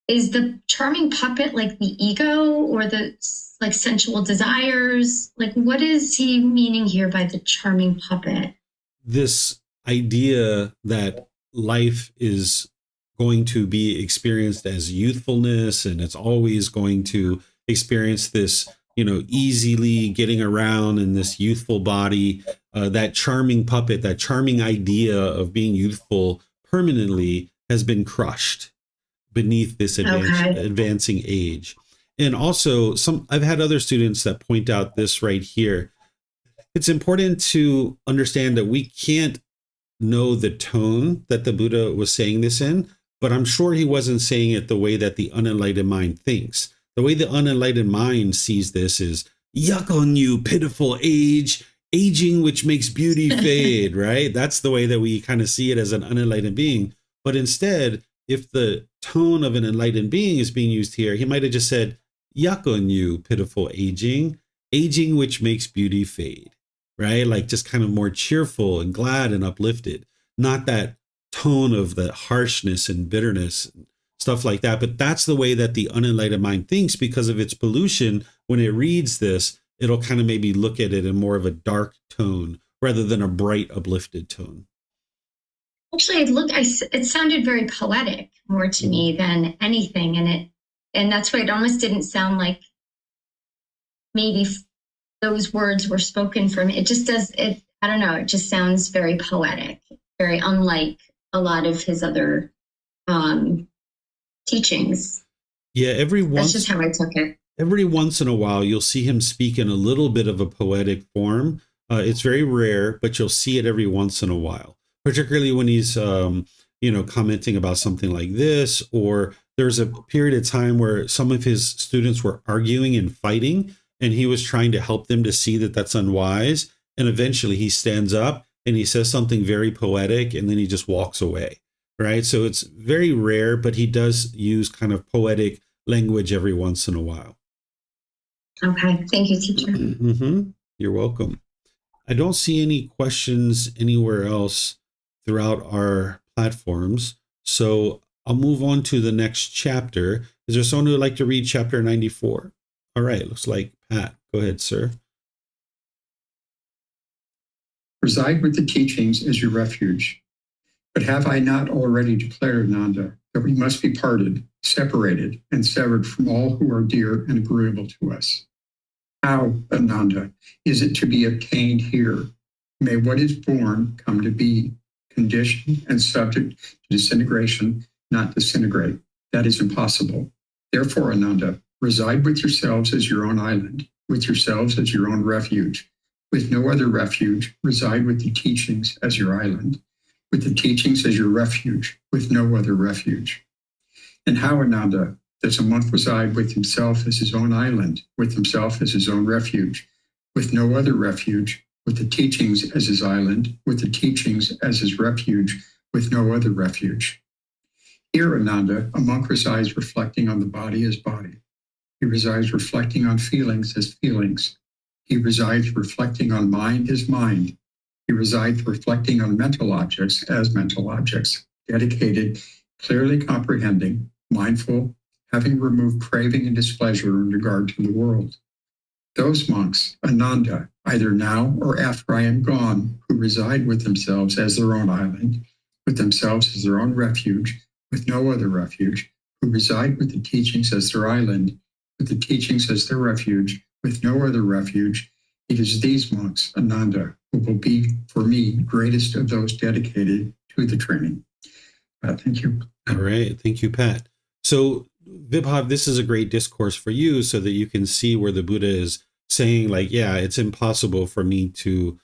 [SPEAKER 4] Is the charming puppet like the ego or the like sensual desires? Like, what is he meaning here by the charming puppet?
[SPEAKER 1] This idea that life is going to be experienced as youthfulness, and it's always going to experience this, easily getting around in this youthful body, that charming puppet, that charming idea of being youthful permanently has been crushed beneath this advancing age. And also I've had other students that point out this right here. It's important to understand that we can't know the tone that the Buddha was saying this in, but I'm sure he wasn't saying it the way that the unenlightened mind thinks. The way the unenlightened mind sees this is, yuck on you, pitiful age, aging which makes beauty fade, right? That's the way that we kind of see it as an unenlightened being. But instead, if the tone of an enlightened being is being used here, he might have just said, yuck on you, pitiful aging which makes beauty fade, right? Like just kind of more cheerful and glad and uplifted, not that tone of the harshness and bitterness and stuff like that. But that's the way that the unenlightened mind thinks because of its pollution. When it reads this, it'll kind of maybe look at it in more of a dark tone rather than a bright, uplifted tone.
[SPEAKER 4] Actually, it sounded very poetic more to me than anything, and that's why it almost didn't sound like maybe those words were spoken from. It just does it. I don't know. It just sounds very poetic, very unlike a lot of his other teachings.
[SPEAKER 1] Yeah,
[SPEAKER 4] that's just how I took it.
[SPEAKER 1] Every once in a while, you'll see him speak in a little bit of a poetic form. It's very rare, but you'll see it every once in a while. Particularly when he's, commenting about something like this, or there's a period of time where some of his students were arguing and fighting, and he was trying to help them to see that that's unwise. And eventually he stands up and he says something very poetic, and then he just walks away, right? So it's very rare, but he does use kind of poetic language every once in a while.
[SPEAKER 4] Okay, thank you, teacher.
[SPEAKER 1] Mm-hmm. You're welcome. I don't see any questions anywhere else throughout our platforms. So I'll move on to the next chapter. Is there someone who would like to read chapter 94? All right, looks like Pat. Go ahead, sir.
[SPEAKER 2] Reside with the teachings as your refuge. But have I not already declared, Nanda, that we must be parted, separated, and severed from all who are dear and agreeable to us? How, Ananda, is it to be obtained here? May what is born come to be, conditioned and subject to disintegration, not disintegrate. That is impossible. Therefore, Ananda, reside with yourselves as your own island, with yourselves as your own refuge. With no other refuge, reside with the teachings as your island, with the teachings as your refuge, with no other refuge. And how, Ananda, does a monk reside with himself as his own island, with himself as his own refuge, with no other refuge, with the teachings as his island, with the teachings as his refuge, with no other refuge? Here, Ananda, a monk resides reflecting on the body as body. He resides reflecting on feelings as feelings. He resides reflecting on mind as mind. He resides reflecting on mental objects as mental objects, dedicated, clearly comprehending, mindful, having removed craving and displeasure in regard to the world. Those monks, Ananda, either now or after I am gone, who reside with themselves as their own island, with themselves as their own refuge, with no other refuge, who reside with the teachings as their island, with the teachings as their refuge, with no other refuge, it is these monks, Ananda, who will be, for me, greatest of those dedicated to the training. Thank you.
[SPEAKER 1] All right. Thank you, Pat. So, Vibhav, this is a great discourse for you so that you can see where the Buddha is saying, like, yeah, it's impossible for me to,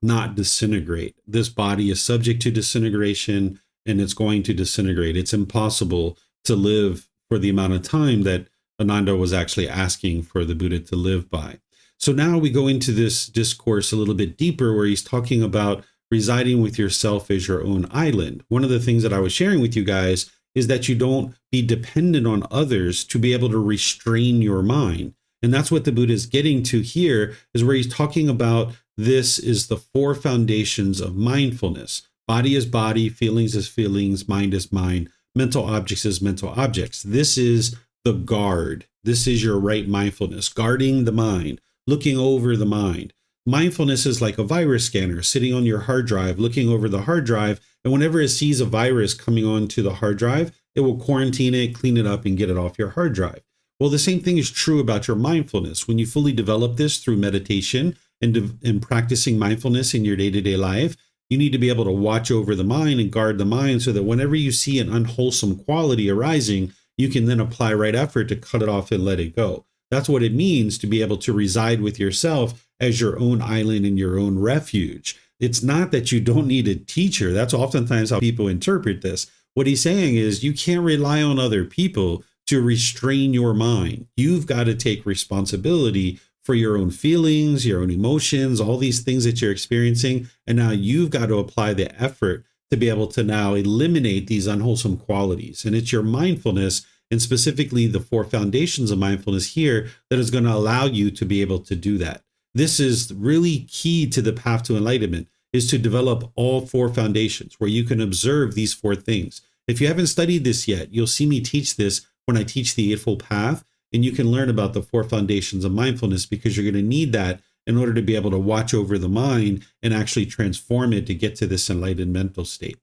[SPEAKER 1] not disintegrate. This body is subject to disintegration and it's going to disintegrate. It's impossible to live for the amount of time that Ananda was actually asking for the Buddha to live by. So now we go into this discourse a little bit deeper where he's talking about residing with yourself as your own island. One of the things that I was sharing with you guys is that you don't be dependent on others to be able to restrain your mind. And that's what the Buddha is getting to here, is where he's talking about this is the four foundations of mindfulness. Body is body, feelings is feelings, mind is mind, mental objects is mental objects. This is the guard. This is your right mindfulness, guarding the mind, looking over the mind. Mindfulness is like a virus scanner sitting on your hard drive, looking over the hard drive. And whenever it sees a virus coming onto the hard drive, it will quarantine it, clean it up, and get it off your hard drive. Well, the same thing is true about your mindfulness. When you fully develop this through meditation and practicing mindfulness in your day-to-day life, you need to be able to watch over the mind and guard the mind so that whenever you see an unwholesome quality arising, you can then apply right effort to cut it off and let it go. That's what it means to be able to reside with yourself as your own island and your own refuge. It's not that you don't need a teacher. That's oftentimes how people interpret this. What he's saying is you can't rely on other people to restrain your mind. You've got to take responsibility for your own feelings, your own emotions, all these things that you're experiencing. And now you've got to apply the effort to be able to now eliminate these unwholesome qualities. And it's your mindfulness, and specifically the four foundations of mindfulness here, that is going to allow you to be able to do that. This is really key to the path to enlightenment, is to develop all four foundations where you can observe these four things. If you haven't studied this yet, you'll see me teach this when I teach the Eightfold Path, and you can learn about the four foundations of mindfulness, because you're going to need that in order to be able to watch over the mind and actually transform it to get to this enlightened mental state.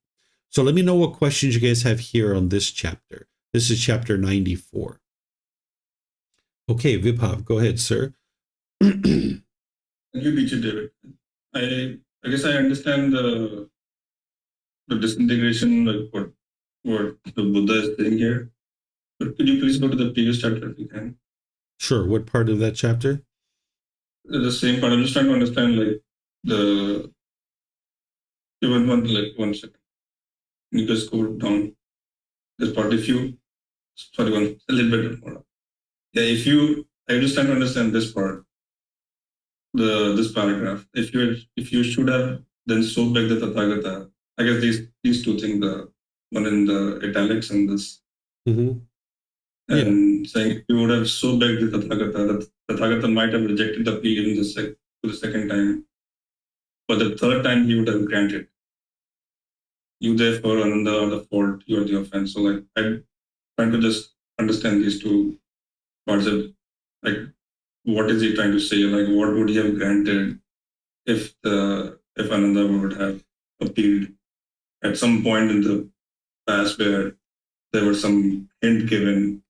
[SPEAKER 1] So let me know what questions you guys have here on this chapter. This is chapter 94. Okay, Vibhav, go ahead, sir.
[SPEAKER 3] Thank you, teacher David. I guess I understand the disintegration, like what the Buddha is saying here. But could you please go to the previous chapter if you can?
[SPEAKER 1] Sure. What part of that chapter?
[SPEAKER 3] The same part. I'm just trying to understand, like even one second. You just go down this part. If you, sorry, a little bit more. Yeah, I'm just trying to understand this part. This paragraph. If you should have then sold back the Tathagata. I guess these two things, the one in the italics and this.
[SPEAKER 1] Mm-hmm.
[SPEAKER 3] And saying if you would have so begged the Tathagata, the Tathagata might have rejected the plea even to the second time. But the third time he would have granted. You therefore, Ananda, are the fault, you are the offense. So like I'm trying to just understand these two parts of, like, what is he trying to say? Like, what would he have granted if Ananda would have appealed at some point in the past where there was some hint given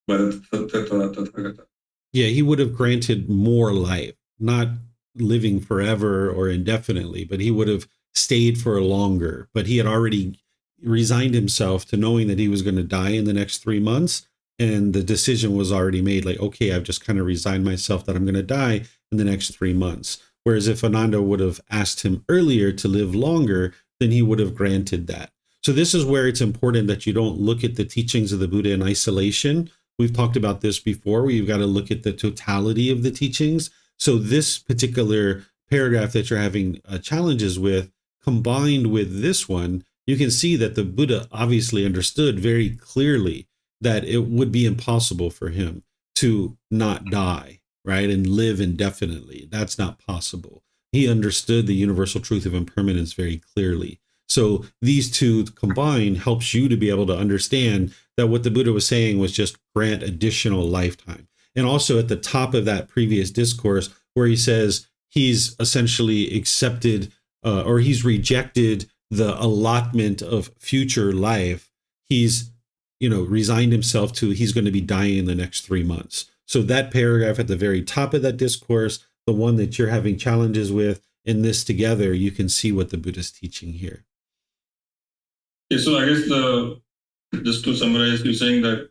[SPEAKER 3] by the Tathagata?
[SPEAKER 1] Yeah, he would have granted more life, not living forever or indefinitely, but he would have stayed for longer. But he had already resigned himself to knowing that he was going to die in the next 3 months. And the decision was already made, like, okay, I've just kind of resigned myself that I'm going to die in the next 3 months. Whereas if Ananda would have asked him earlier to live longer, then he would have granted that. So this is where it's important that you don't look at the teachings of the Buddha in isolation. We've talked about this before, where you've got to look at the totality of the teachings. So this particular paragraph that you're having challenges with, combined with this one, you can see that the Buddha obviously understood very clearly that it would be impossible for him to not die, right, and live indefinitely. That's not possible. He understood the universal truth of impermanence very clearly. So these two combined helps you to be able to understand that what the Buddha was saying was just grant additional lifetime. And also at the top of that previous discourse, where he says he's essentially accepted or he's rejected the allotment of future life, he's resigned himself to he's going to be dying in the next 3 months. So that paragraph at the very top of that discourse, the one that you're having challenges with, in this together, you can see what the Buddha's teaching here.
[SPEAKER 3] Okay, so I guess just to summarize, you're saying that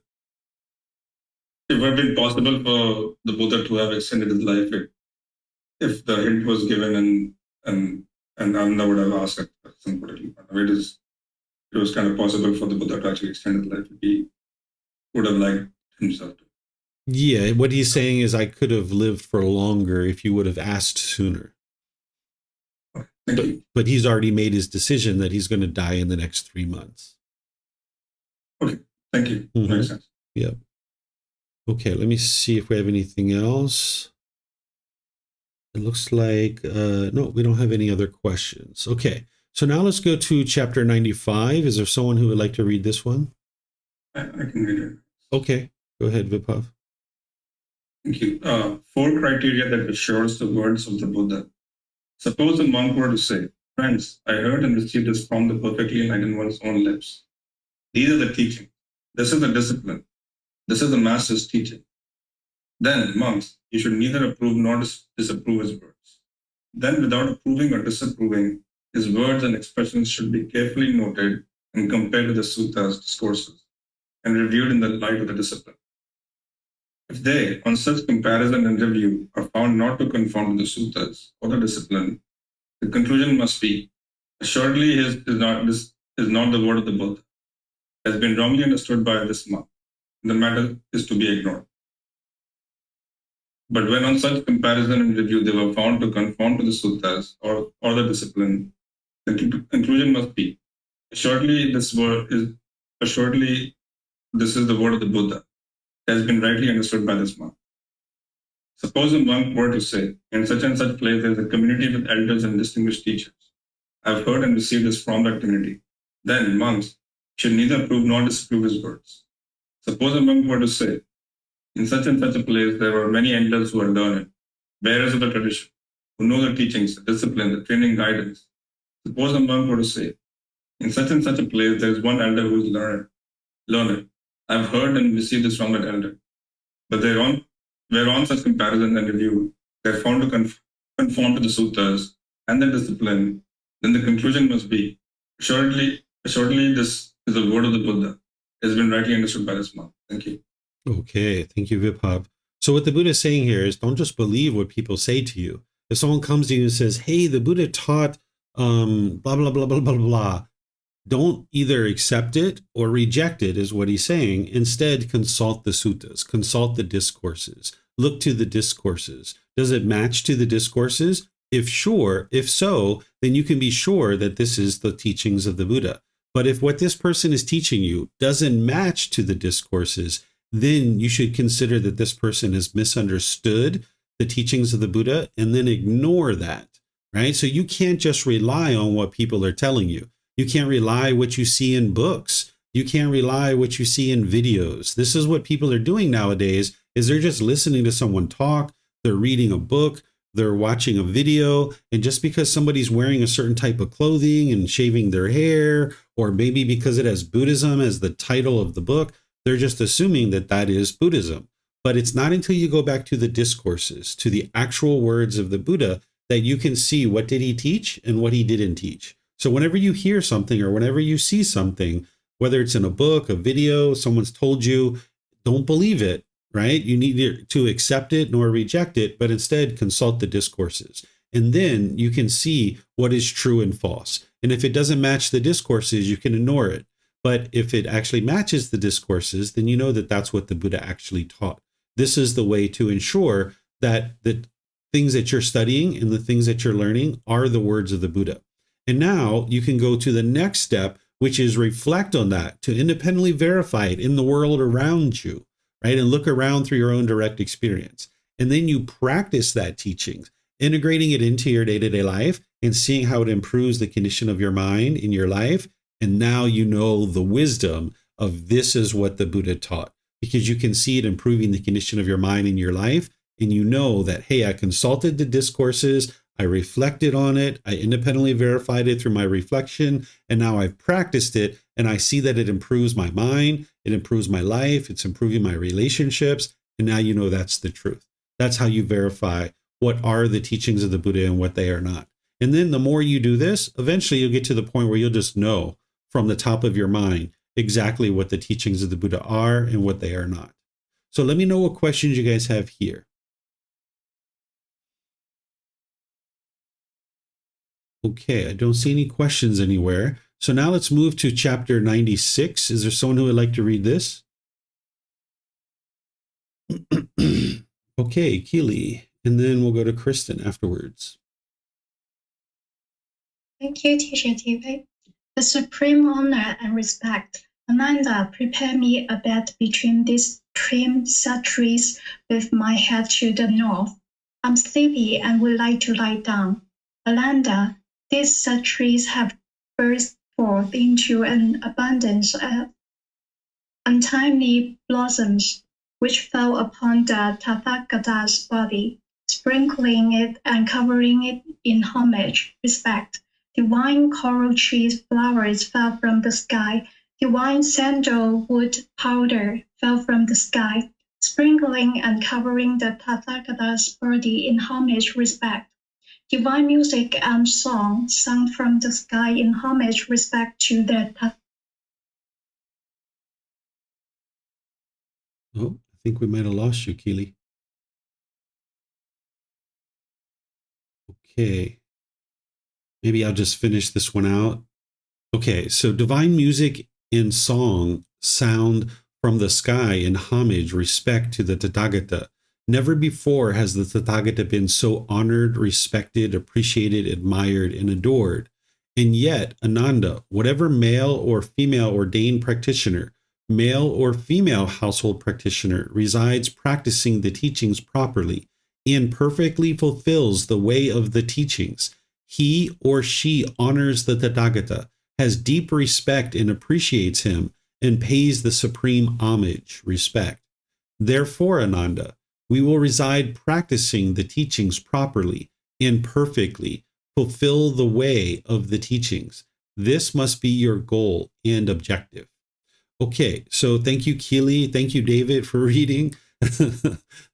[SPEAKER 3] it would have been possible for the Buddha to have extended his life if the hint was given and Ananda would have asked at some particular point. It was kind of possible for the Buddha to actually extend his life if he would have liked himself to.
[SPEAKER 1] Yeah, what he's saying is I could have lived for longer if you would have asked sooner.
[SPEAKER 3] Thank you.
[SPEAKER 1] But he's already made his decision that he's going to die in the next 3 months.
[SPEAKER 3] Okay, thank you.
[SPEAKER 1] Mm-hmm.
[SPEAKER 3] Makes sense.
[SPEAKER 1] Yep. Okay, let me see if we have anything else. It looks like, no, we don't have any other questions. Okay, so now let's go to chapter 95. Is there someone who would like to read this one?
[SPEAKER 3] I can read it.
[SPEAKER 1] Okay, go ahead, Viphav.
[SPEAKER 3] Thank you. Four criteria that assures the words of the Buddha. Suppose a monk were to say, "Friends, I heard and received this from the perfectly enlightened one's own lips. These are the teachings. This is the discipline. This is the master's teaching." Then, monks, you should neither approve nor disapprove his words. Then, without approving or disapproving, his words and expressions should be carefully noted and compared to the suttas, discourses, and reviewed in the light of the discipline. If they, on such comparison and review, are found not to conform to the suttas or the discipline, the conclusion must be, assuredly this is not the word of the Buddha. It has been wrongly understood by this monk. The matter is to be ignored. But when on such comparison and review they were found to conform to the suttas or the discipline, the conclusion must be, assuredly this is the word of the Buddha. It has been rightly understood by this monk. Suppose a monk were to say, in such and such place there is a community with elders and distinguished teachers. I have heard and received this from that community. Then monks should neither approve nor disapprove his words. Suppose a monk were to say, in such and such a place there are many elders who are learned, bearers of the tradition, who know the teachings, the discipline, the training, guidance. Suppose a monk were to say, in such and such a place there is one elder who is learned. I have heard and received this from that elder. But whereon such comparison and review, they are found to conform to the suttas and the discipline, then the conclusion must be, assuredly this is the word of the Buddha. It has been rightly understood by this monk. Thank you.
[SPEAKER 1] Okay, thank you, Viphav. So what the Buddha is saying here is don't just believe what people say to you. If someone comes to you and says, hey, the Buddha taught blah, blah, blah, blah, blah, blah, don't either accept it or reject it, is what he's saying. Instead, consult the suttas, consult the discourses, look to the discourses. Does it match to the discourses? If so, then you can be sure that this is the teachings of the Buddha. But if what this person is teaching you doesn't match to the discourses, then you should consider that this person has misunderstood the teachings of the Buddha and then ignore that, right? So you can't just rely on what people are telling you. You can't rely what you see in books. You can't rely what you see in videos. This is what people are doing nowadays, is they're just listening to someone talk, they're reading a book, they're watching a video, and just because somebody's wearing a certain type of clothing and shaving their hair, or maybe because it has Buddhism as the title of the book, they're just assuming that that is Buddhism. But it's not until you go back to the discourses, to the actual words of the Buddha, that you can see what did he teach and what he didn't teach. So whenever you hear something or whenever you see something, whether it's in a book, a video, someone's told you, don't believe it, right? You need to accept it nor reject it, but instead consult the discourses. And then you can see what is true and false. And if it doesn't match the discourses, you can ignore it. But if it actually matches the discourses, then you know that that's what the Buddha actually taught. This is the way to ensure that the things that you're studying and the things that you're learning are the words of the Buddha. And now you can go to the next step, which is reflect on that, to independently verify it in the world around you, right? And look around through your own direct experience. And then you practice that teachings, integrating it into your day-to-day life and seeing how it improves the condition of your mind in your life. And now you know the wisdom of this is what the Buddha taught, because you can see it improving the condition of your mind in your life. And you know that, hey, I consulted the discourses, I reflected on it, I independently verified it through my reflection, and now I've practiced it, and I see that it improves my mind, it improves my life, it's improving my relationships, and now you know that's the truth. That's how you verify what are the teachings of the Buddha and what they are not. And then the more you do this, eventually you'll get to the point where you'll just know from the top of your mind exactly what the teachings of the Buddha are and what they are not. So let me know what questions you guys have here. Okay, I don't see any questions anywhere. So now let's move to chapter 96. Is there someone who would like to read this? Okay, Keely. And then we'll go to Kristen afterwards.
[SPEAKER 5] Thank you, Teacher TV. The supreme honor and respect. Ananda, prepare me a bed between these trim sattris with my head to the north. I'm sleepy and would like to lie down. Alanda, these sattris have burst forth into an abundance of untimely blossoms, which fell upon the Tathagata's body, sprinkling it and covering it in homage, respect. Divine coral trees flowers fell from the sky. Divine sandalwood powder fell from the sky, sprinkling and covering the Tathagata's body in homage, respect. Divine music and song sung from the sky in homage, respect to the
[SPEAKER 1] Oh, I think we might have lost you, Keely. Okay. Maybe I'll just finish this one out. Okay, so divine music and song sound from the sky in homage, respect to the Tathagata. Never before has the Tathagata been so honored, respected, appreciated, admired, and adored. And yet, Ananda, whatever male or female ordained practitioner, male or female household practitioner, resides practicing the teachings properly and perfectly fulfills the way of the teachings, he or she honors the Tathagata, has deep respect and appreciates him, and pays the supreme homage, respect. Therefore, Ananda, we will reside practicing the teachings properly and perfectly, fulfill the way of the teachings. This must be your goal and objective. Okay, so thank you, Keely. Thank you, David, for reading.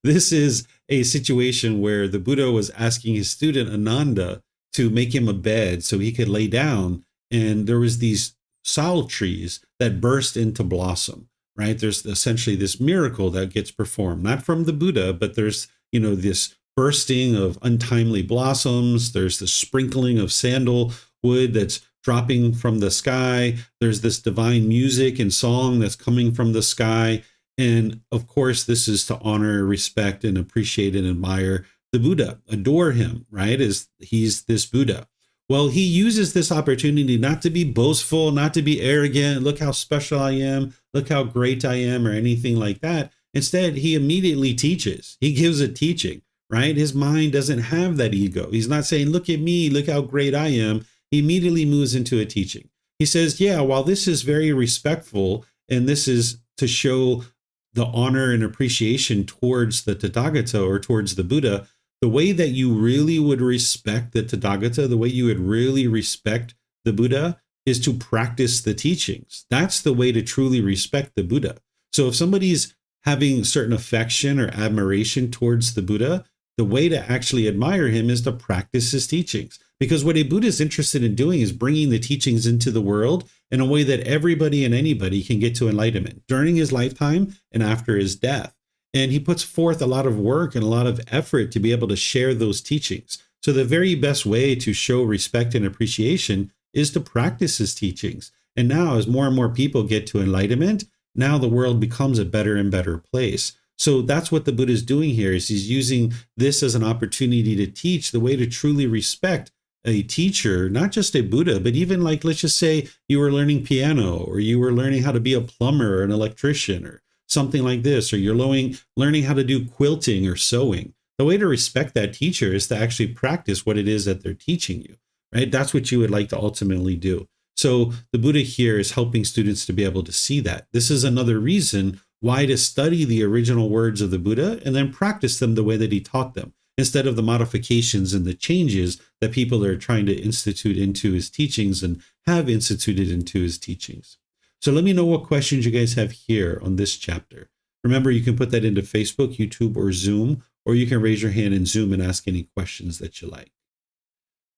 [SPEAKER 1] This is a situation where the Buddha was asking his student Ananda to make him a bed so he could lay down. And there was these sal trees that burst into blossom, right? There's essentially this miracle that gets performed, not from the Buddha, but there's, this bursting of untimely blossoms. There's the sprinkling of sandalwood that's dropping from the sky. There's this divine music and song that's coming from the sky. And of course, this is to honor, respect, and appreciate and admire the Buddha, adore him, right? As he's this Buddha. Well, he uses this opportunity not to be boastful, not to be arrogant. Look how special I am. Look how great I am, or anything like that. Instead, he immediately teaches. He gives a teaching, right? His mind doesn't have that ego. He's not saying, look at me, look how great I am. He immediately moves into a teaching. He says, yeah, while this is very respectful, and this is to show the honor and appreciation towards the Tathagata or towards the Buddha, the way that you really would respect the Tathagata, the way you would really respect the Buddha, is to practice the teachings. That's the way to truly respect the Buddha. So if somebody's having certain affection or admiration towards the Buddha, the way to actually admire him is to practice his teachings. Because what a Buddha is interested in doing is bringing the teachings into the world in a way that everybody and anybody can get to enlightenment during his lifetime and after his death. And he puts forth a lot of work and a lot of effort to be able to share those teachings. So the very best way to show respect and appreciation is to practice his teachings. And now, as more and more people get to enlightenment, now the world becomes a better and better place. So that's what the Buddha is doing here, is he's using this as an opportunity to teach the way to truly respect a teacher, not just a Buddha, but even, like, let's just say you were learning piano, or you were learning how to be a plumber or an electrician or something like this, or you're learning how to do quilting or sewing. The way to respect that teacher is to actually practice what it is that they're teaching you, right? That's what you would like to ultimately do. So the Buddha here is helping students to be able to see that. This is another reason why to study the original words of the Buddha and then practice them the way that he taught them, instead of the modifications and the changes that people are trying to institute into his teachings and have instituted into his teachings. So let me know what questions you guys have here on this chapter. Remember, you can put that into Facebook, YouTube, or Zoom, or you can raise your hand in Zoom and ask any questions that you like.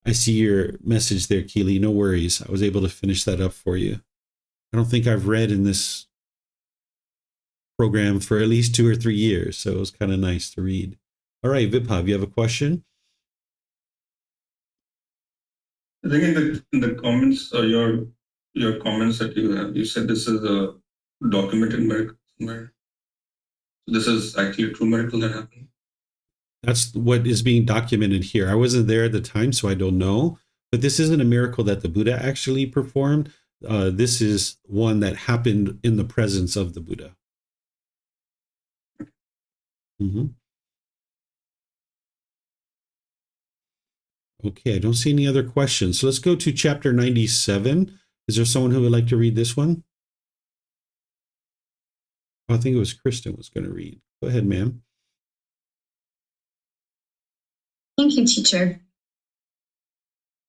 [SPEAKER 1] I see your message there, Keely. No worries. I was able to finish that up for you. I don't think I've read in this program for at least 2 or 3 years, so it was kind of nice to read. All right, Vibhav, you have a question?
[SPEAKER 3] I think in the comments, your comments that you have, you said this is a documented miracle somewhere. This is actually a true miracle that happened.
[SPEAKER 1] That's what is being documented here. I wasn't there at the time, so I don't know. But this isn't a miracle that the Buddha actually performed. This is one that happened in the presence of the Buddha. Mm-hmm. Okay, I don't see any other questions. So let's go to chapter 97. Is there someone who would like to read this one? Oh, I think it was Kristen was going to read. Go ahead, ma'am.
[SPEAKER 4] Thank you, teacher.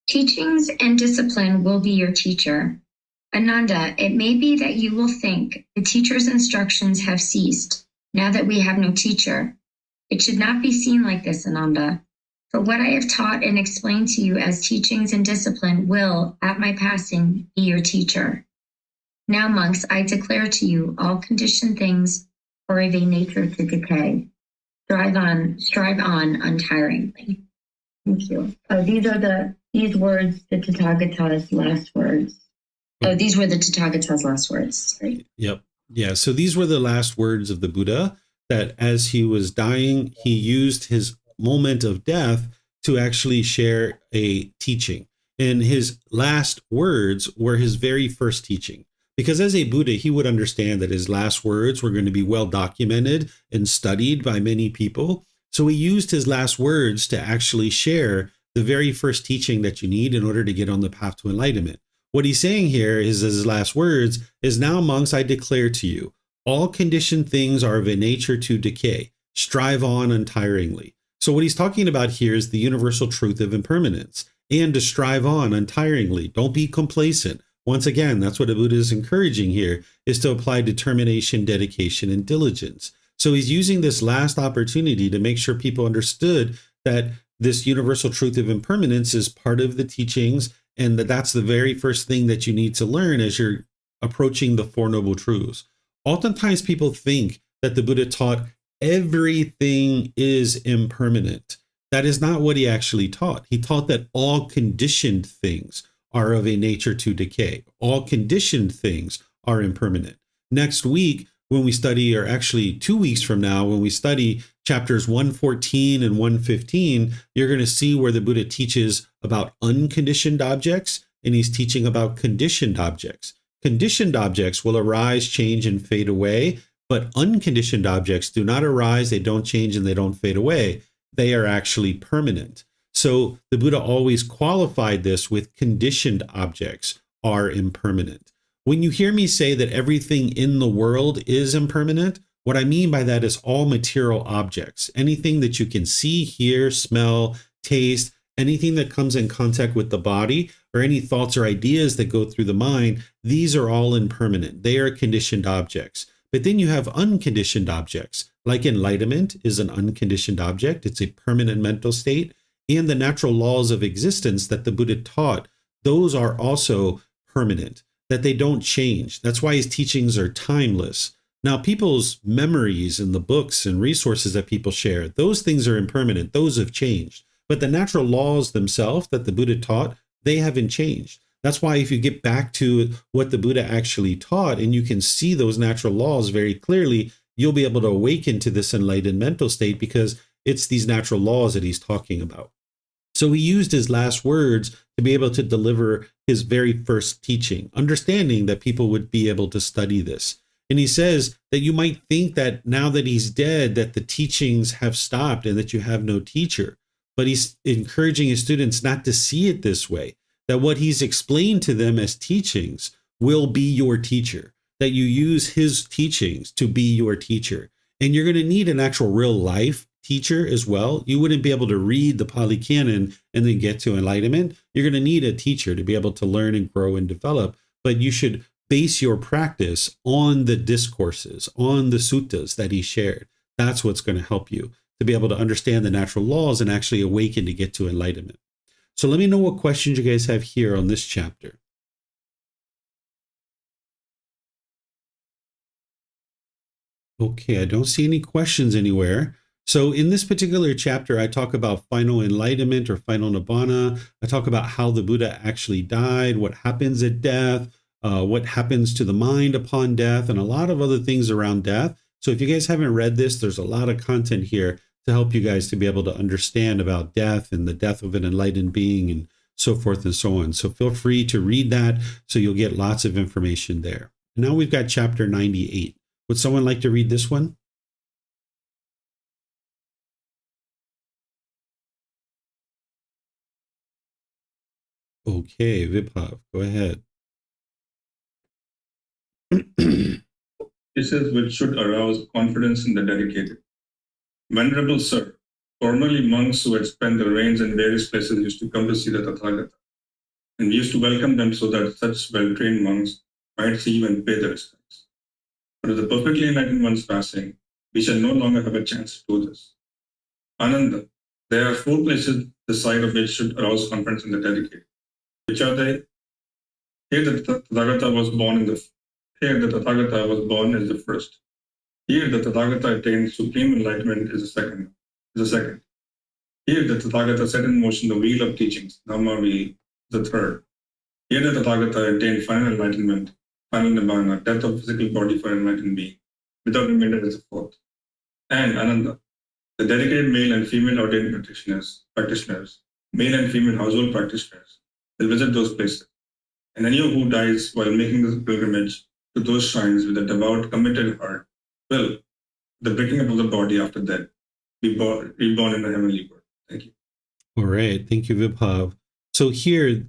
[SPEAKER 4] Teachings and discipline will be your teacher. Ananda, it may be that you will think the teacher's instructions have ceased now that we have no teacher. It should not be seen like this, Ananda. For what I have taught and explained to you as teachings and discipline will, at my passing, be your teacher. Now, monks, I declare to you all conditioned things are of a nature to decay. Strive on untiringly. Thank you. These words, the Tathagata's last words. Oh, these were the Tathagata's last words. Sorry.
[SPEAKER 1] Yep. Yeah. So these were the last words of the Buddha, that as he was dying, he used his moment of death to actually share a teaching. And his last words were his very first teaching. Because as a Buddha, he would understand that his last words were going to be well documented and studied by many people. So he used his last words to actually share the very first teaching that you need in order to get on the path to enlightenment. What he's saying here is his last words is, now, monks, I declare to you, all conditioned things are of a nature to decay. Strive on untiringly. So what he's talking about here is the universal truth of impermanence, and to strive on untiringly. Don't be complacent. Once again, that's what the Buddha is encouraging here, is to apply determination, dedication, and diligence. So he's using this last opportunity to make sure people understood that this universal truth of impermanence is part of the teachings, and that's the very first thing that you need to learn as you're approaching the Four Noble Truths. Oftentimes people think that the Buddha taught everything is impermanent. That is not what he actually taught. He taught that all conditioned things are of a nature to decay. All conditioned things are impermanent. Next week, when we study, or actually 2 weeks from now, when we study chapters 114 and 115, you're going to see where the Buddha teaches about unconditioned objects, and he's teaching about conditioned objects. Conditioned objects will arise, change, and fade away, but unconditioned objects do not arise, they don't change, and they don't fade away. They are actually permanent. So the Buddha always qualified this with conditioned objects are impermanent. When you hear me say that everything in the world is impermanent, what I mean by that is all material objects. Anything that you can see, hear, smell, taste, anything that comes in contact with the body, or any thoughts or ideas that go through the mind, these are all impermanent. They are conditioned objects. But then you have unconditioned objects, like enlightenment is an unconditioned object. It's a permanent mental state. And the natural laws of existence that the Buddha taught, those are also permanent, that they don't change. That's why his teachings are timeless. Now, people's memories and the books and resources that people share, those things are impermanent. Those have changed. But the natural laws themselves that the Buddha taught, they haven't changed. That's why if you get back to what the Buddha actually taught and you can see those natural laws very clearly, you'll be able to awaken to this enlightened mental state, because it's these natural laws that he's talking about. So he used his last words to be able to deliver his very first teaching, understanding that people would be able to study this. And he says that you might think that now that he's dead, that the teachings have stopped and that you have no teacher. But he's encouraging his students not to see it this way, that what he's explained to them as teachings will be your teacher, that you use his teachings to be your teacher. And you're going to need an actual real life teacher as well. You wouldn't be able to read the Pali Canon and then get to enlightenment. You're going to need a teacher to be able to learn and grow and develop, but you should base your practice on the discourses, on the suttas that he shared. That's what's going to help you to be able to understand the natural laws and actually awaken to get to enlightenment. So let me know what questions you guys have here on this chapter. Okay, I don't see any questions anywhere. So in this particular chapter, I talk about final enlightenment or final nibbana. I talk about how the Buddha actually died, what happens at death, what happens to the mind upon death, and a lot of other things around death. So if you guys haven't read this, there's a lot of content here to help you guys to be able to understand about death and the death of an enlightened being and so forth and so on. So feel free to read that so you'll get lots of information there. Now we've got chapter 98. Would someone like to read this one? Okay, Vibhav, go ahead.
[SPEAKER 3] This is which should arouse confidence in the dedicated. Venerable Sir, formerly monks who had spent their reigns in various places used to come to see the Tathagata, and we used to welcome them so that such well-trained monks might see you and pay their respects. But with the perfectly enlightened ones passing, we shall no longer have a chance to do this. Ananda, there are 4 places the sight of which should arouse confidence in the dedicated. Which are they? Here the Tathagata was born as the first. Here the Tathagata attained supreme enlightenment is the second. Here the Tathagata set in motion the wheel of teachings, Dhamma wheel, the third. Here the Tathagata attained final enlightenment, final nibbana, death of physical body for enlightened being, without remainder as the fourth. And Ananda, the dedicated male and female ordained practitioners, male and female household practitioners, will visit those places. And anyone who dies while making this pilgrimage to those shrines with a devout, committed heart will, the breaking up of the body after death, be reborn in the heavenly world. Thank you.
[SPEAKER 1] All right. Thank you, Vibhav. So here,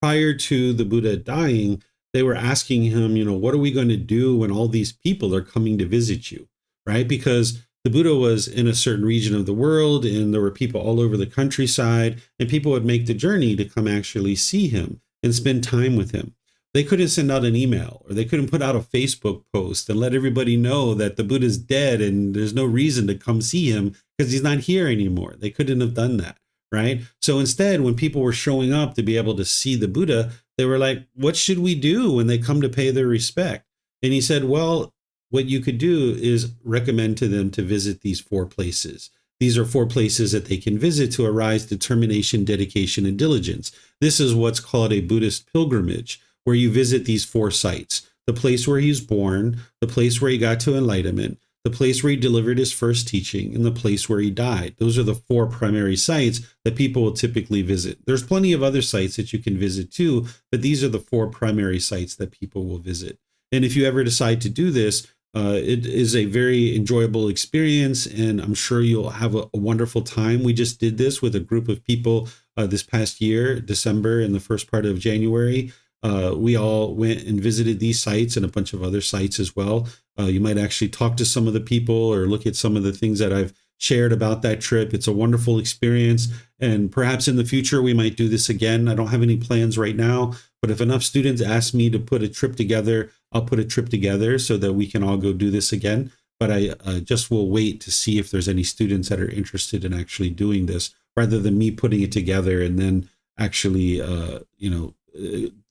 [SPEAKER 1] prior to the Buddha dying, they were asking him, what are we going to do when all these people are coming to visit you, right? Because the Buddha was in a certain region of the world and there were people all over the countryside, and people would make the journey to come actually see him and spend time with him. They couldn't send out an email, or they couldn't put out a Facebook post and let everybody know that the Buddha's dead and there's no reason to come see him because he's not here anymore. They couldn't have done that, right? So instead, when people were showing up to be able to see the Buddha, they were like, what should we do when they come to pay their respect? And he said, well, what you could do is recommend to them to visit these 4 places. These are 4 places that they can visit to arise determination, dedication, and diligence. This is what's called a Buddhist pilgrimage, where you visit these 4 sites: the place where he was born, the place where he got to enlightenment, the place where he delivered his first teaching, and the place where he died. Those are the 4 primary sites that people will typically visit. There's plenty of other sites that you can visit too, but these are the 4 primary sites that people will visit. And if you ever decide to do this, it is a very enjoyable experience, and I'm sure you'll have a wonderful time. We just did this with a group of people this past year, December, and the first part of January. We all went and visited these sites and a bunch of other sites as well. You might actually talk to some of the people or look at some of the things that I've shared about that trip. It's a wonderful experience, and perhaps in the future we might do this again. I don't have any plans right now, but if enough students ask me to put a trip together, I'll put a trip together so that we can all go do this again. But I just will wait to see if there's any students that are interested in actually doing this, rather than me putting it together and then actually,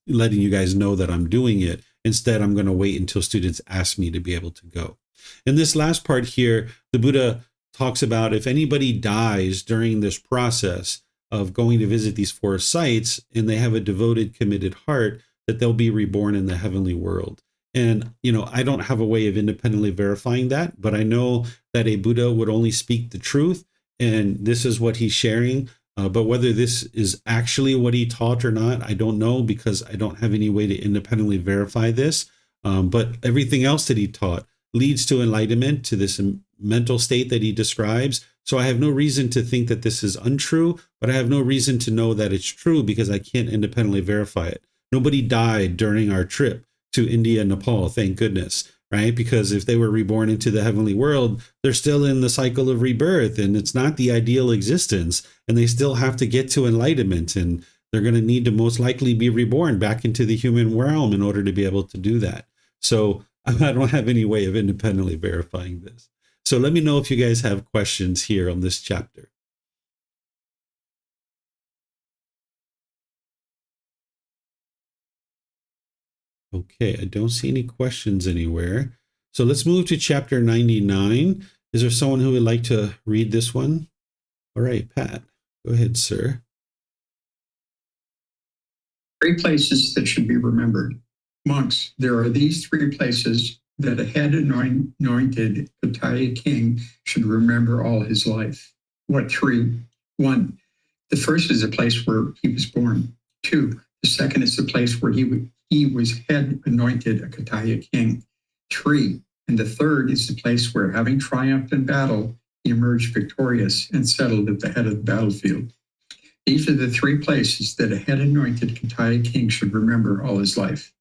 [SPEAKER 1] letting you guys know that I'm doing it. Instead, I'm going to wait until students ask me to be able to go. In this last part here, the Buddha talks about if anybody dies during this process of going to visit these 4 sites and they have a devoted, committed heart, that they'll be reborn in the heavenly world. And, I don't have a way of independently verifying that, but I know that a Buddha would only speak the truth, and this is what he's sharing. But whether this is actually what he taught or not, I don't know, because I don't have any way to independently verify this. But everything else that he taught leads to enlightenment, to this mental state that he describes. So I have no reason to think that this is untrue, but I have no reason to know that it's true because I can't independently verify it. Nobody died during our trip to India and Nepal, thank goodness, right? Because if they were reborn into the heavenly world, they're still in the cycle of rebirth, and it's not the ideal existence, and they still have to get to enlightenment, and they're going to need to most likely be reborn back into the human realm in order to be able to do that. So I don't have any way of independently verifying this. So let me know if you guys have questions here on this chapter. Okay, I don't see any questions anywhere. So let's move to chapter 99. Is there someone who would like to read this one? All right, Pat, go ahead, sir.
[SPEAKER 2] 3 places that should be remembered. Monks, there are these 3 places that a head anointed Pataya king should remember all his life. What 3? 1, the first is the place where he was born. 2, the second is the place where he was head anointed a Pataya king. 3, and the third is the place where, having triumphed in battle, he emerged victorious and settled at the head of the battlefield. These are the three places that a head anointed Kataya king should remember all his life.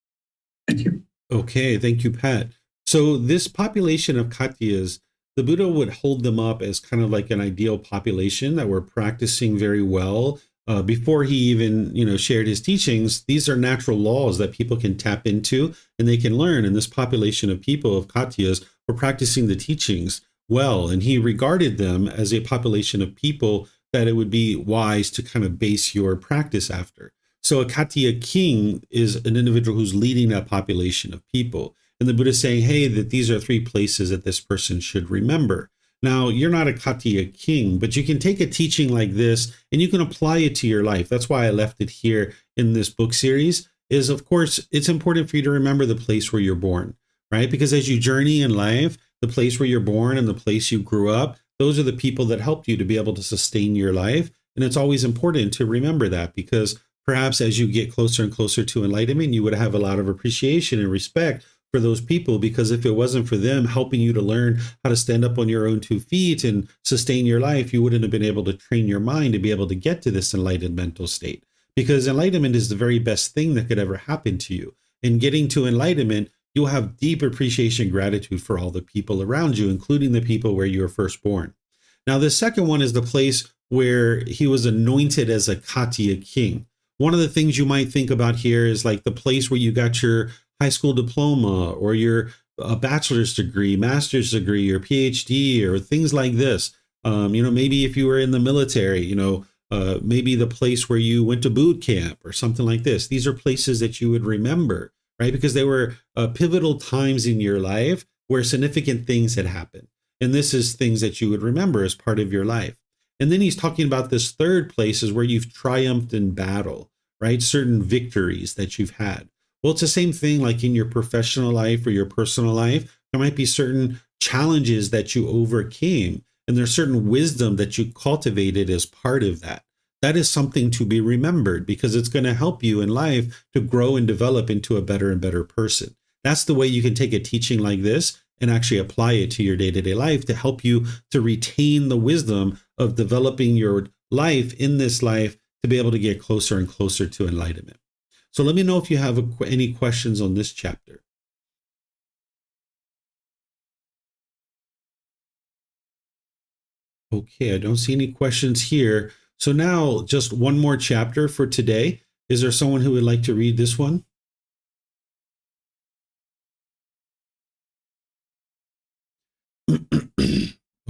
[SPEAKER 2] Thank you.
[SPEAKER 1] Okay, thank you, Pat. So this population of Katyas, the Buddha would hold them up as kind of like an ideal population that were practicing very well. Before he even, shared his teachings, these are natural laws that people can tap into and they can learn. And this population of people of Katyas were practicing the teachings well, and he regarded them as a population of people that it would be wise to kind of base your practice after. So a Katya king is an individual who's leading that population of people. And the Buddha is saying, hey, that these are three places that this person should remember. Now, you're not a Katya king, but you can take a teaching like this and you can apply it to your life. That's why I left it here in this book series, is of course, it's important for you to remember the place where you're born, right? Because as you journey in life, the place where you're born and the place you grew up, those are the people that helped you to be able to sustain your life. And it's always important to remember that, because perhaps as you get closer and closer to enlightenment, you would have a lot of appreciation and respect for those people, because if it wasn't for them helping you to learn how to stand up on your own 2 feet and sustain your life, you wouldn't have been able to train your mind to be able to get to this enlightened mental state. Because enlightenment is the very best thing that could ever happen to you. In getting to enlightenment, you'll have deep appreciation and gratitude for all the people around you, including the people where you were first born. Now, the second one is the place where he was anointed as a Katya king. One of the things you might think about here is like the place where you got your high school diploma or your bachelor's degree, master's degree, or PhD, or things like this. Maybe if you were in the military, maybe the place where you went to boot camp or something like this. These are places that you would remember, right? Because they were pivotal times in your life where significant things had happened. And this is things that you would remember as part of your life. And then he's talking about this third place is where you've triumphed in battle, right? Certain victories that you've had. Well, it's the same thing like in your professional life or your personal life. There might be certain challenges that you overcame, and there's certain wisdom that you cultivated as part of that. That is something to be remembered, because it's going to help you in life to grow and develop into a better and better person. That's the way you can take a teaching like this and actually apply it to your day-to-day life to help you to retain the wisdom of developing your life in this life to be able to get closer and closer to enlightenment. So let me know if you have any questions on this chapter. Okay, I don't see any questions here. So now just one more chapter for today. Is there someone who would like to read this one?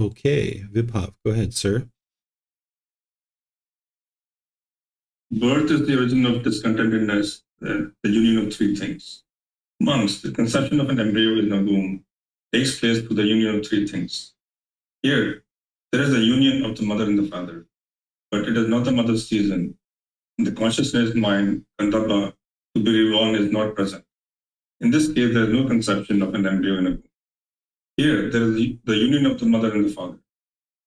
[SPEAKER 1] Okay, Vibhav, go ahead, sir.
[SPEAKER 3] Birth is the origin of discontentedness, the union of three things. Monks, the conception of an embryo in a womb takes place through the union of three things. Here, there is a union of the mother and the father, but it is not the mother's season. The consciousness mind, Kandaba, to be reborn is not present. In this case, there is no conception of an embryo in a womb. Here, there is the union of the mother and the father,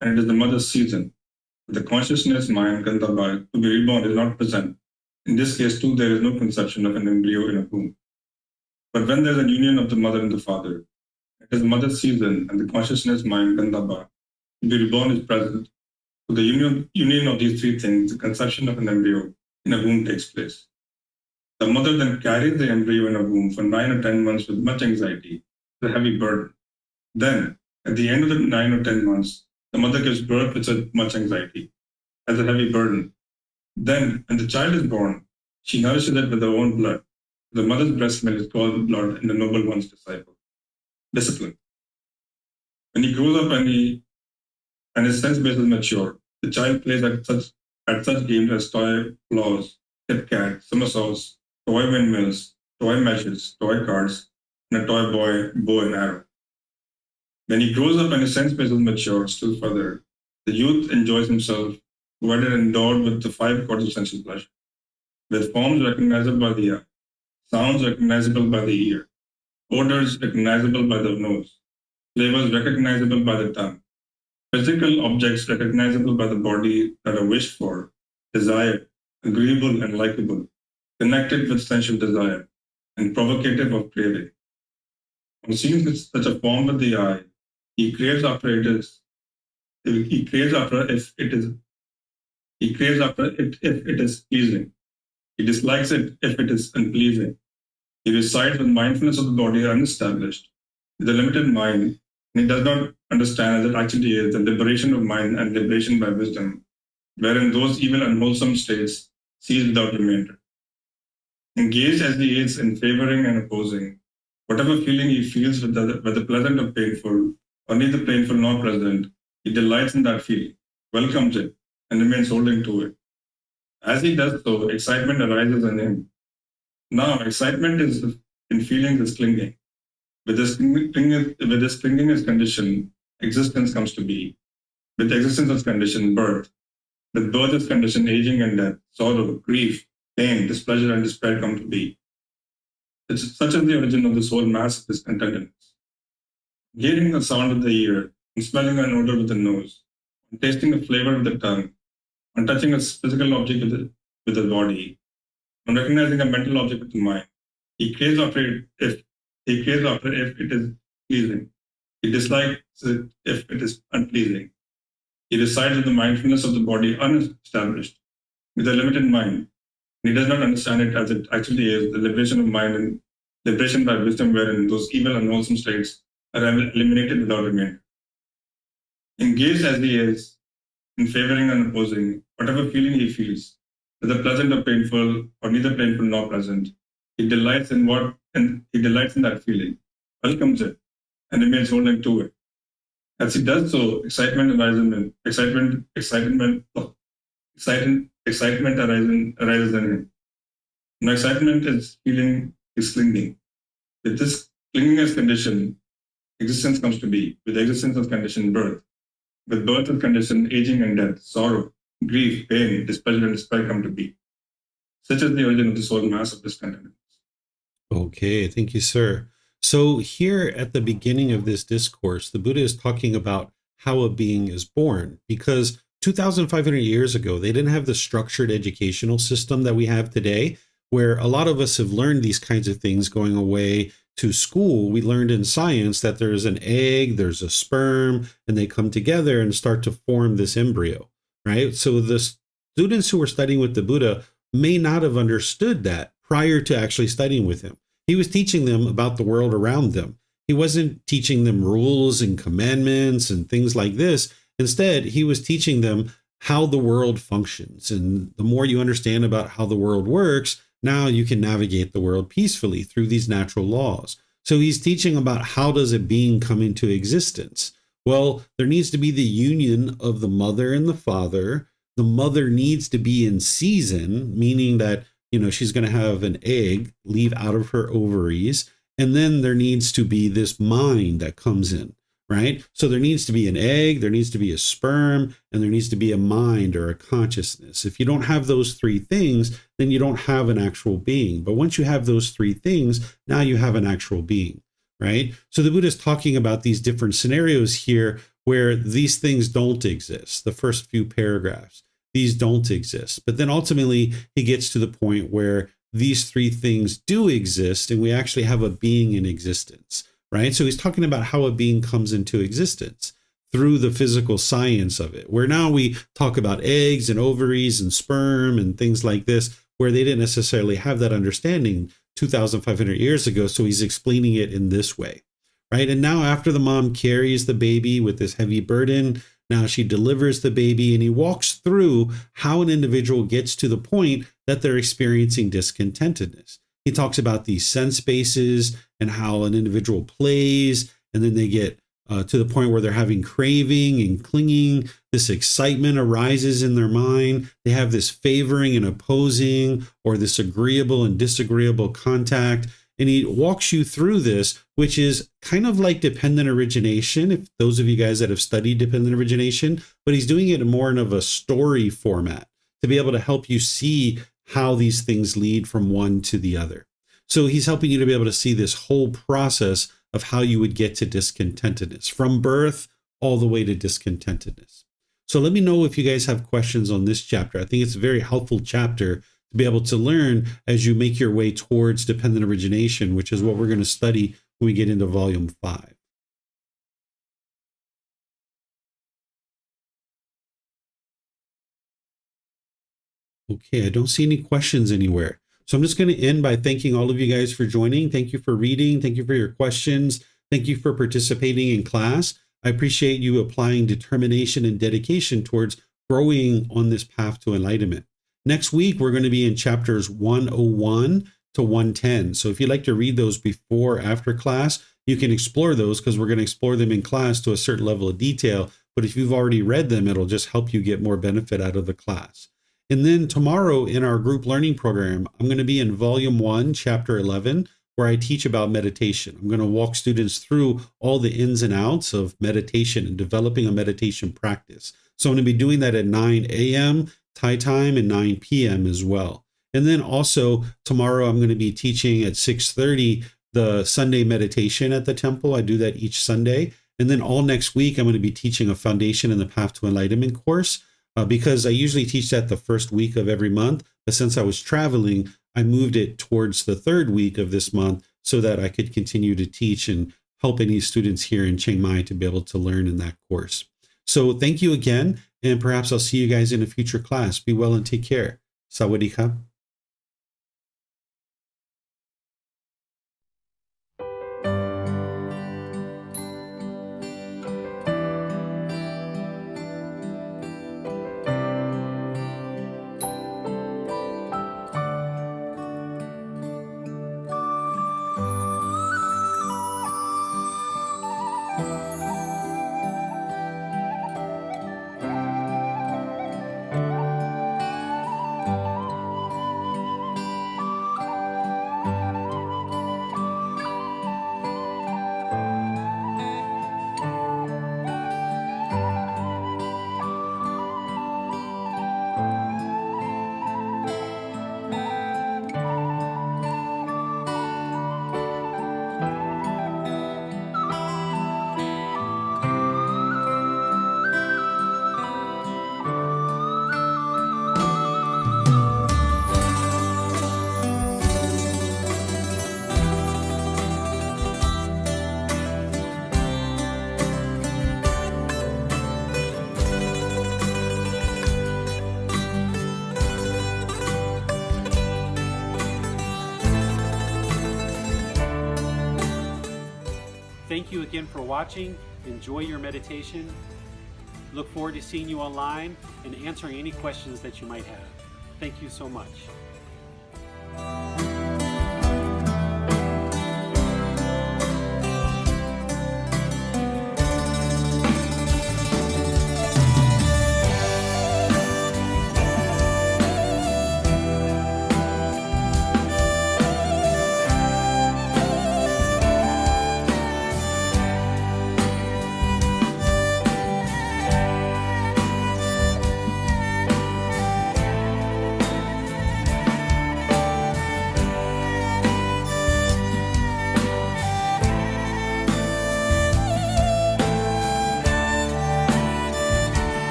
[SPEAKER 3] and it is the mother's season. The consciousness mind, Kandaba, to be reborn is not present. In this case, too, there is no conception of an embryo in a womb. But when there is a union of the mother and the father, it is the mother's season, and the consciousness mind, Kandaba, to be reborn is present. So the union of these three things, the conception of an embryo in a womb takes place. The mother then carries the embryo in a womb for 9 or 10 months with much anxiety, the heavy burden. Then, at the end of the 9 or 10 months, the mother gives birth with much anxiety, as a heavy burden. Then, when the child is born, she nourishes it with her own blood. The mother's breast milk is called blood in the noble one's discipline. When he grows up and his sense base is mature, the child plays at such games as toy claws, Kit Kat, somersaults, toy windmills, toy meshes, toy cards, and a toy bow and arrow. When he grows up and his sense base is mature still further, the youth enjoys himself, provided endowed with the 5 chords of sensual pleasure, with forms recognizable by the eye, sounds recognizable by the ear, odors recognizable by the nose, flavors recognizable by the tongue, physical objects recognizable by the body that are wished for, desired, agreeable and likable, connected with sensual desire, and provocative of craving. On seeing such a form with the eye, he craves after if it is He craves after it if it is pleasing. He dislikes it if it is unpleasing. He resides with mindfulness of the body unestablished, with a limited mind, and he does not understand that actually is the liberation of mind and liberation by wisdom, wherein those evil unwholesome states cease without remainder. Engaged as he is in favoring and opposing, whatever feeling he feels, whether pleasant or painful, or neither painful nor pleasant, he delights in that feeling, welcomes it, and remains holding to it. As he does so, excitement arises in him. Now, excitement is in feelings is clinging. With this clinging as condition, existence comes to be. With existence as condition, birth. With birth as condition, aging and death, sorrow, grief, pain, displeasure, and despair come to be. Such is the origin of this whole mass of discontentedness. Hearing the sound with the ear, and smelling an odor with the nose, and tasting a flavor with the tongue, and touching a physical object with the body, and recognizing a mental object with the mind. He craves after it if it is pleasing. He dislikes it if it is unpleasing. He resides with the mindfulness of the body unestablished, with a limited mind. He does not understand it as it actually is, the liberation of mind and liberation by wisdom, wherein those evil and unwholesome states are eliminated without remainder. Engaged as he is in favoring and opposing, whatever feeling he feels, whether pleasant or painful, or neither painful nor pleasant, he delights in that feeling, welcomes it, and remains holding to it. As he does so, excitement arises in him. Now, excitement is clinging. With this clinging as condition, existence comes to be. With existence as condition, birth. With birth as condition, aging and death, sorrow, grief, pain, displeasure, and despair come to be. Such is the origin of this whole mass of discontentment.
[SPEAKER 1] Okay, thank you, sir. So here at the beginning of this discourse, the Buddha is talking about how a being is born, because 2,500 years ago, they didn't have the structured educational system that we have today, where a lot of us have learned these kinds of things going away to school. We learned in science that there's an egg, there's a sperm, and they come together and start to form this embryo, right? So the students who were studying with the Buddha may not have understood that prior to actually studying with him. He was teaching them about the world around them. He wasn't teaching them rules and commandments and things like this. Instead, he was teaching them how the world functions. And the more you understand about how the world works, now you can navigate the world peacefully through these natural laws. So he's teaching about how does a being come into existence? Well, there needs to be the union of the mother and the father. The mother needs to be in season, meaning that she's going to have an egg leave out of her ovaries. And then there needs to be this mind that comes in, right? So there needs to be an egg, there needs to be a sperm, and there needs to be a mind or a consciousness. If you don't have those three things, then you don't have an actual being. But once you have those three things, now you have an actual being, right? So the Buddha is talking about these different scenarios here where these things don't exist. The first few paragraphs. These don't exist. But then ultimately, he gets to the point where these three things do exist, and we actually have a being in existence, right? So he's talking about how a being comes into existence through the physical science of it, where now we talk about eggs and ovaries and sperm and things like this, where they didn't necessarily have that understanding 2,500 years ago. So he's explaining it in this way, right? And now after the mom carries the baby with this heavy burden, now she delivers the baby, and he walks through how an individual gets to the point that they're experiencing discontentedness. He talks about these sense bases and how an individual plays, and then they get to the point where they're having craving and clinging. This excitement arises in their mind. They have this favoring and opposing, or this agreeable and disagreeable contact. And he walks you through this, which is kind of like dependent origination, if those of you guys that have studied dependent origination, but he's doing it in more of a story format to be able to help you see how these things lead from one to the other. So he's helping you to be able to see this whole process of how you would get to discontentedness from birth all the way to discontentedness. So let me know if you guys have questions on this chapter. I think it's a very helpful chapter to be able to learn as you make your way towards dependent origination, which is what we're going to study when we get into volume 5. Okay, I don't see any questions anywhere. So I'm just going to end by thanking all of you guys for joining. Thank you for reading. Thank you for your questions. Thank you for participating in class. I appreciate you applying determination and dedication towards growing on this path to enlightenment. Next week, we're going to be in chapters 101 to 110. So if you'd like to read those before or after class, you can explore those because we're going to explore them in class to a certain level of detail. But if you've already read them, it'll just help you get more benefit out of the class. And then tomorrow in our group learning program, I'm going to be in volume 1, chapter 11, where I teach about meditation. I'm going to walk students through all the ins and outs of meditation and developing a meditation practice. So I'm going to be doing that at 9 a.m. Thai time and 9 p.m. as well. And then also tomorrow, I'm going to be teaching at 6:30 the Sunday meditation at the temple. I do that each Sunday. And then all next week, I'm going to be teaching a Foundation in the Path to Enlightenment course. Because I usually teach that the first week of every month. But since I was traveling, I moved it towards the third week of this month so that I could continue to teach and help any students here in Chiang Mai to be able to learn in that course. So thank you again, and perhaps I'll see you guys in a future class. Be well and take care. Sawadee krap. Thank you again for watching. Enjoy your meditation. Look forward to seeing you online and answering any questions that you might have. Thank you so much.